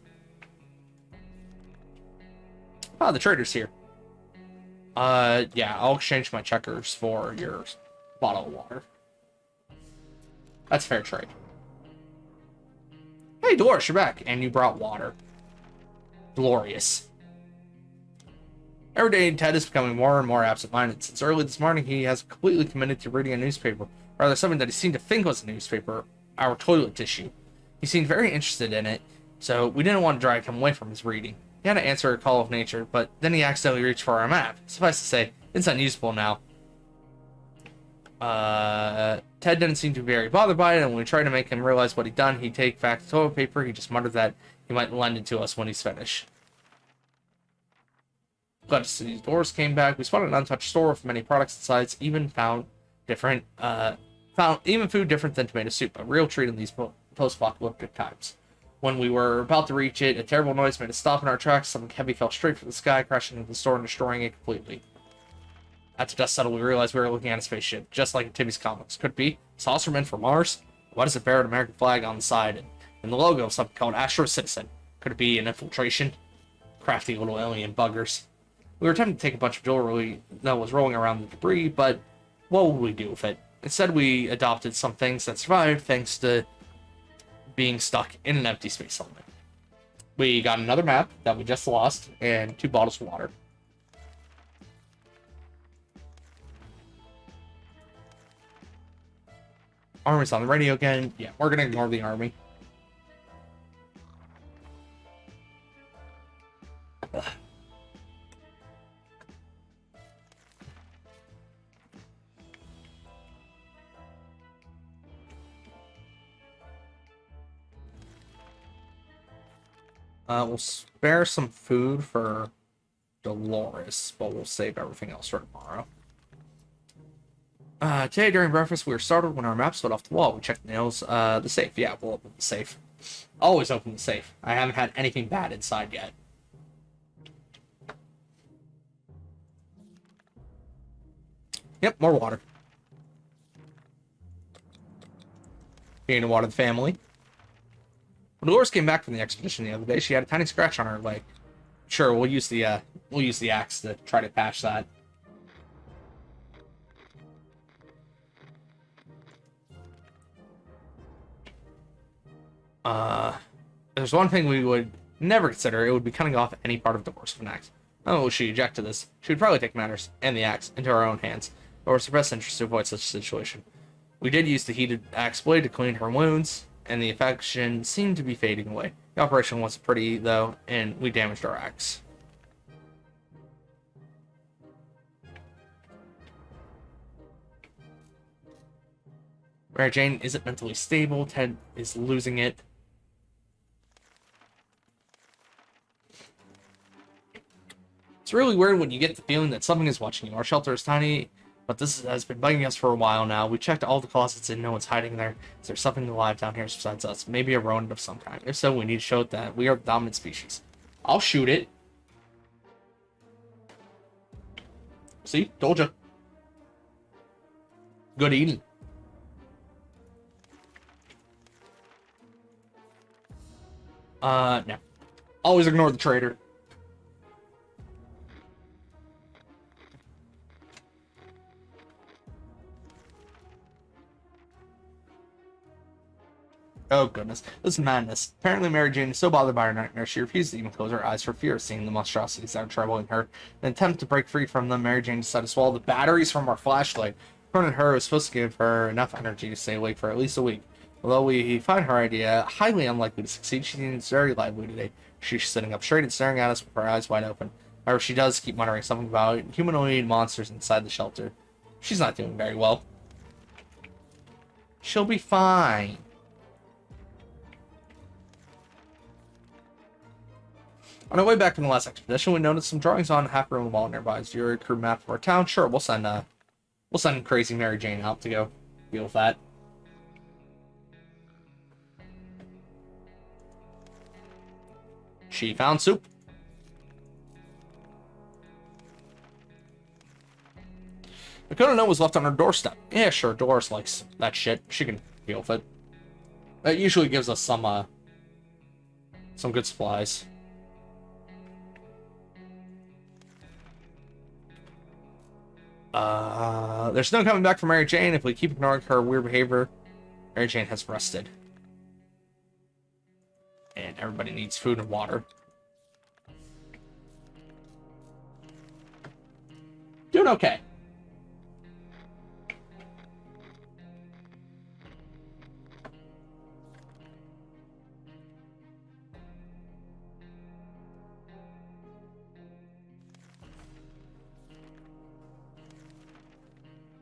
Ah, the trader's here. Yeah, I'll exchange my checkers for your bottle of water. That's fair trade. Hey, Dolores, you're back, and you brought water. Glorious. Every day, Ted is becoming more and more absent-minded. Since early this morning, he has completely committed to reading a newspaper, rather something that he seemed to think was a newspaper, our toilet tissue. He seemed very interested in it, so we didn't want to drag him away from his reading. He had to answer a call of nature, but then he accidentally reached for our map. Suffice to say, it's unusable now. Ted didn't seem to be very bothered by it, and when we tried to make him realize what he'd done, he'd take back the toilet paper. He just muttered that he might lend it to us when he's finished. Glad to see these doors came back. We spotted an untouched store with many products and sides, even found food different than tomato soup, a real treat in these post-apocalyptic times. When we were about to reach it, a terrible noise made us stop in our tracks. Something heavy fell straight from the sky, crashing into the store and destroying it completely. After dust settled, we realized we were looking at a spaceship, just like in Timmy's comics. Could it be? Saucermen from Mars? Why does it bear an American flag on the side and the logo of something called Astro Citizen? Could it be an infiltration? Crafty little alien buggers. We were tempted to take a bunch of jewelry that was rolling around the debris, but what would we do with it? Instead, we adopted some things that survived thanks to being stuck in an empty space element. We got another map that we just lost and 2 bottles of water. Army's on the radio again. Yeah, we're gonna ignore the army. Ugh. We'll spare some food for Dolores, but we'll save everything else for tomorrow. Today during breakfast, we were startled when our map slid off the wall. We checked the nails. The safe. Yeah, we'll open the safe. Always open the safe. I haven't had anything bad inside yet. Yep, more water. Feeding to water the family. When Dolores came back from the expedition the other day, she had a tiny scratch on her leg. Sure, we'll use the axe to try to patch that. There's one thing we would never consider. It would be cutting off any part of Dolores with an axe. Oh, she object to this. She would probably take matters, and the axe, into our own hands. But it's her best interest to avoid such a situation. We did use the heated axe blade to clean her wounds, and the infection seemed to be fading away. The operation wasn't pretty, though, and we damaged our axe. Mary Jane isn't mentally stable. Ted is losing it. It's really weird when you get the feeling that something is watching you. Our shelter is tiny, but this has been bugging us for a while now. We checked all the closets and no one's hiding there. Is there something alive down here besides us? Maybe a rodent of some kind. If so, we need to show it that we are the dominant species. I'll shoot it. See? Told ya. Good eating. No. Always ignore the traitor. Oh goodness, this is madness. Apparently Mary Jane is so bothered by her nightmare, she refuses to even close her eyes for fear of seeing the monstrosities that are troubling her. In an attempt to break free from them, Mary Jane decided to swallow the batteries from our flashlight. According to her, it was supposed to give her enough energy to stay awake for at least a week. Although we find her idea highly unlikely to succeed, she seems very lively today. She's sitting up straight and staring at us with her eyes wide open. However, she does keep muttering something about humanoid monsters inside the shelter. She's not doing very well. She'll be fine. On our way back from the last expedition, we noticed some drawings on half-room wall nearby. Is your crew map of our town? Sure, we'll send Crazy Mary Jane out to go deal with that. She found soup. I couldn't know it was left on her doorstep. Yeah, sure, Doris likes that shit. She can deal with it. That usually gives us some good supplies. There's no coming back from Mary Jane. If we keep ignoring her weird behavior, Mary Jane has rested. And everybody needs food and water. Doing okay.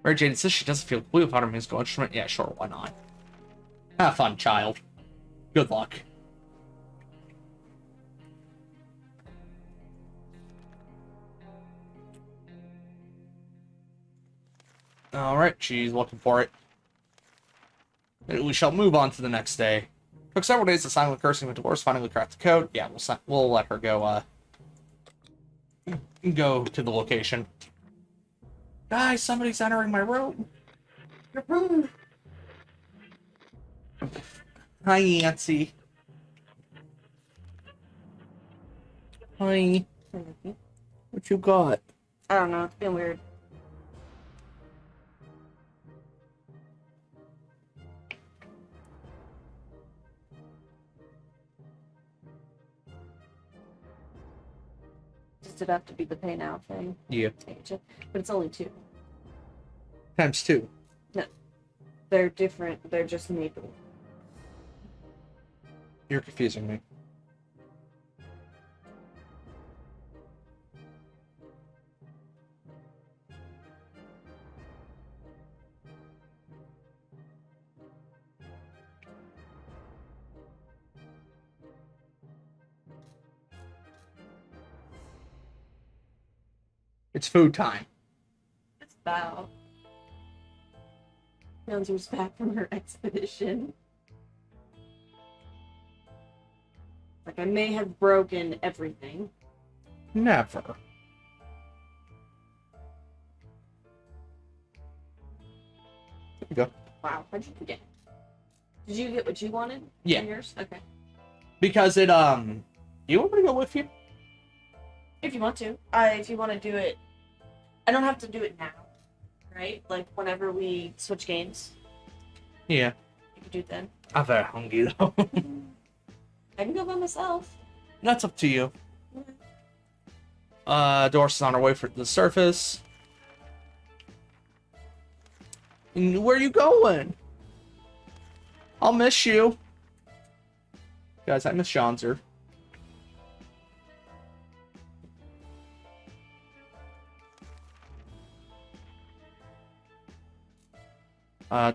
Mary Jane says she doesn't feel blue without her musical instrument. Yeah, sure, why not? Have fun, child. Good luck. Alright, she's looking for it. We shall move on to the next day. Took several days of silent cursing with Dolores finally cracked the code. Yeah, we'll let her go to the location. Guys, somebody's entering my room. Your room. Hi, Nancy. Hi. What you got? I don't know. It's been weird. Just about to be the pay now thing. Yeah. But it's only 2. Times 2. No. They're different. They're just maple. You're confusing me. It's food time. It's Val. Nancy's back from her expedition. Like, I may have broken everything. Never. There you go. Wow, how'd you get? Did you get what you wanted? Yeah. From yours? Okay. Because it, you want me to go with you? If you want to. If you want to do it, I don't have to do it now, right? Like, whenever we switch games, Yeah. you can do it then. I'm very hungry, though. I can go by myself. That's up to you. Doris is on her way for the surface. And where you going? I'll miss you. Guys, I miss Shanzer.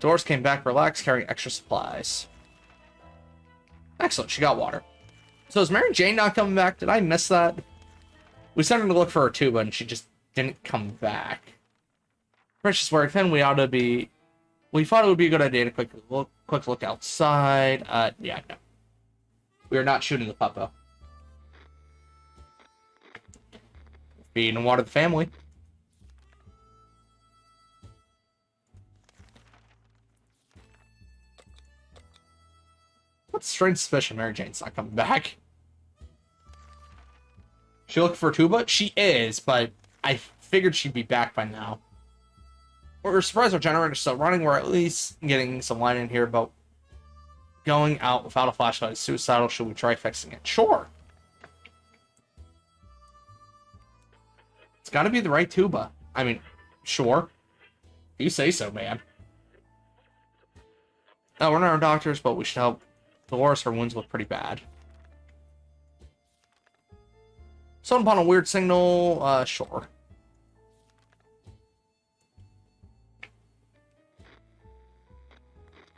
Doris came back relaxed, carrying extra supplies. Excellent, she got water. So is Mary Jane not coming back? Did I miss that? We sent her to look for her tuba, and she just didn't come back. Precious worried, then we thought it would be a good idea to quick look outside. Yeah, no. We are not shooting the puppo. Feed and water the family. What's a strange suspicion Mary Jane's not coming back? She looking for a tuba? She is, but I figured she'd be back by now. We're surprised our generator's still running. We're at least getting some line in here about going out without a flashlight is suicidal. Should we try fixing it? Sure. It's got to be the right tuba. I mean, sure. You say so, man. No, we're not doctors, but we should help Dolores. Her wounds look pretty bad. Someone upon a weird signal, sure.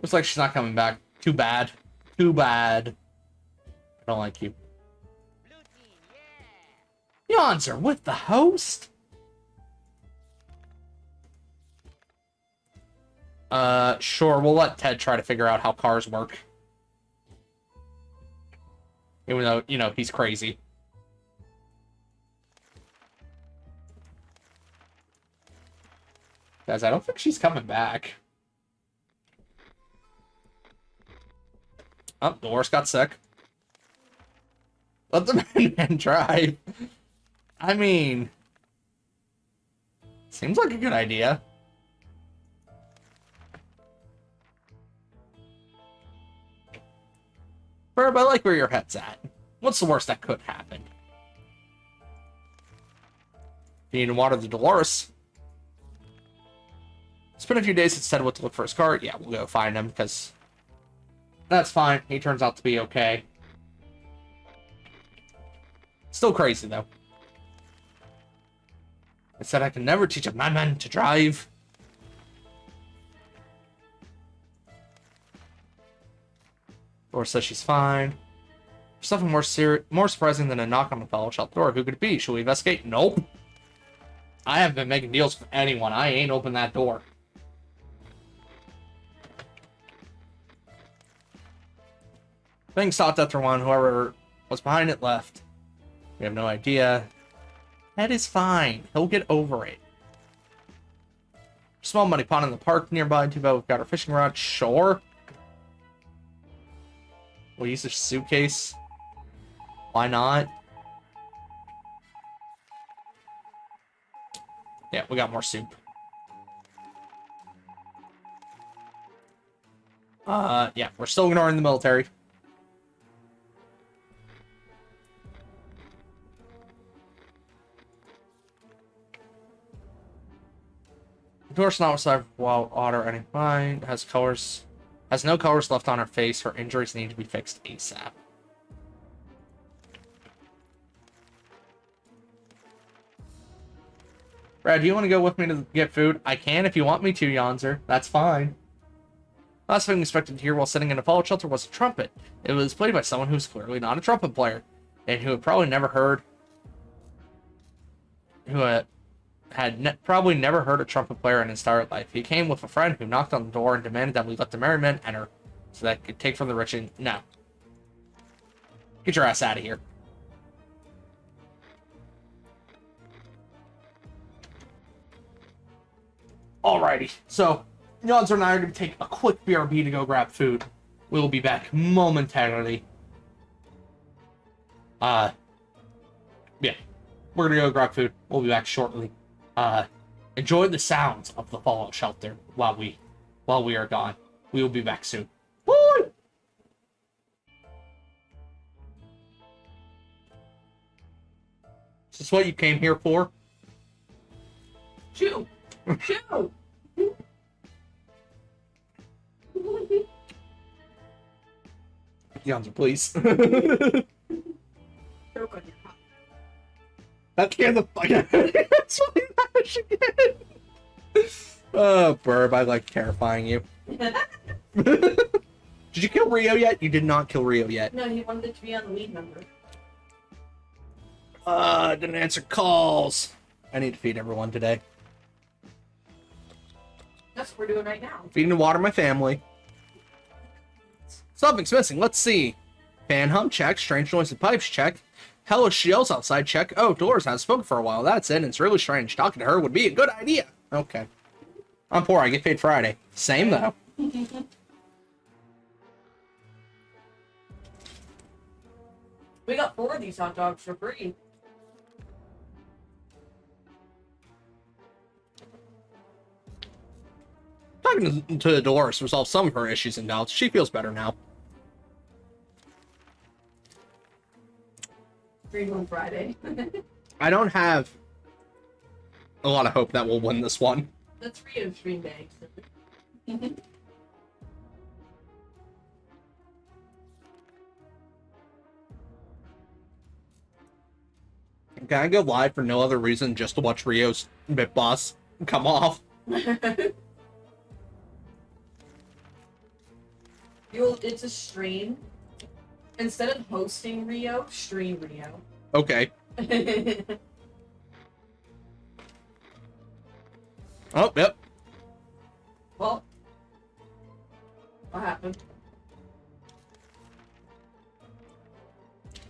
Looks like she's not coming back. Too bad. Too bad. I don't like you. Yawns are with the host? Sure, we'll let Ted try to figure out how cars work. Even though, you know, he's crazy. Guys, I don't think she's coming back. Oh, Dolores got sick. Let the man drive. I mean, seems like a good idea. Herb, I like where your head's at. What's the worst that could happen? If you need to water the Dolores. It's been a few days since Ted went to look for his car. Yeah, we'll go find him, because that's fine. He turns out to be okay. Still crazy, though. I said I can never teach a madman to drive. Laura says she's fine. There's something more surprising than a knock on the fellow shop door. Who could it be? Should we investigate? Nope. I haven't been making deals with anyone. I ain't opened that door. Things stopped after one. Whoever was behind it left. We have no idea. That is fine. He'll get over it. Small muddy pond in the park nearby. Too bad we've got our fishing rod. Sure. We'll use this suitcase. Why not? Yeah, we got more soup. Yeah, we're still ignoring the military. The door's not outside while water any fine. Has no colors left on her face. Her injuries need to be fixed ASAP. Brad, do you want to go with me to get food? I can if you want me to, Yonzer. That's fine. Last thing we expected to hear while sitting in a fallout shelter was a trumpet. It was played by someone who's clearly not a trumpet player, and who had probably never heard... probably never heard a trumpet player in his entire life. He came with a friend who knocked on the door and demanded that we let the merry men enter, so that could take from the rich and... No. Get your ass out of here. Alrighty, so Yonzer and I are going to take a quick BRB to go grab food. We'll be back momentarily. Yeah. We're going to go grab food. We'll be back shortly. Enjoy the sounds of the fallout shelter while we are gone. We will be back soon. Woo! Is this what you came here for? Shoo! Shoo! Yonzer, please. Choke on your cock. That scared the fuck out of me. That's why I should get. Oh, Burb, I like terrifying you. Did you kill Rio yet? You did not kill Rio yet. No, he wanted it to be on the lead number. Didn't answer calls. I need to feed everyone today. That's what we're doing right now. Feeding and water my family. Something's missing. Let's see. Fan hum, check. Strange noise and pipes, check. Hello, she yells outside, check. Oh, Dolores hasn't spoken for a while. That's it, and it's really strange. Talking to her would be a good idea. Okay. I'm poor. I get paid Friday. Same, though. We got 4 of these hot dogs for free. Talking to Dolores resolved some of her issues and doubts. She feels better now. Free on Friday. I don't have a lot of hope that we'll win this one. That's Rio's Green Day. Can I go live for no other reason just to watch Rio's bit boss come off? It's a stream. Instead of hosting Rio, stream Rio. Okay. Oh, yep. Well, what happened?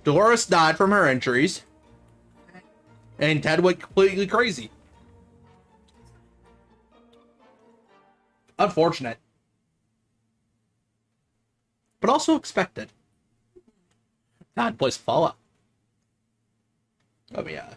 Dolores died from her injuries. And Ted went completely crazy. Unfortunate. But also expected. God, plays Fallout. Oh, yeah.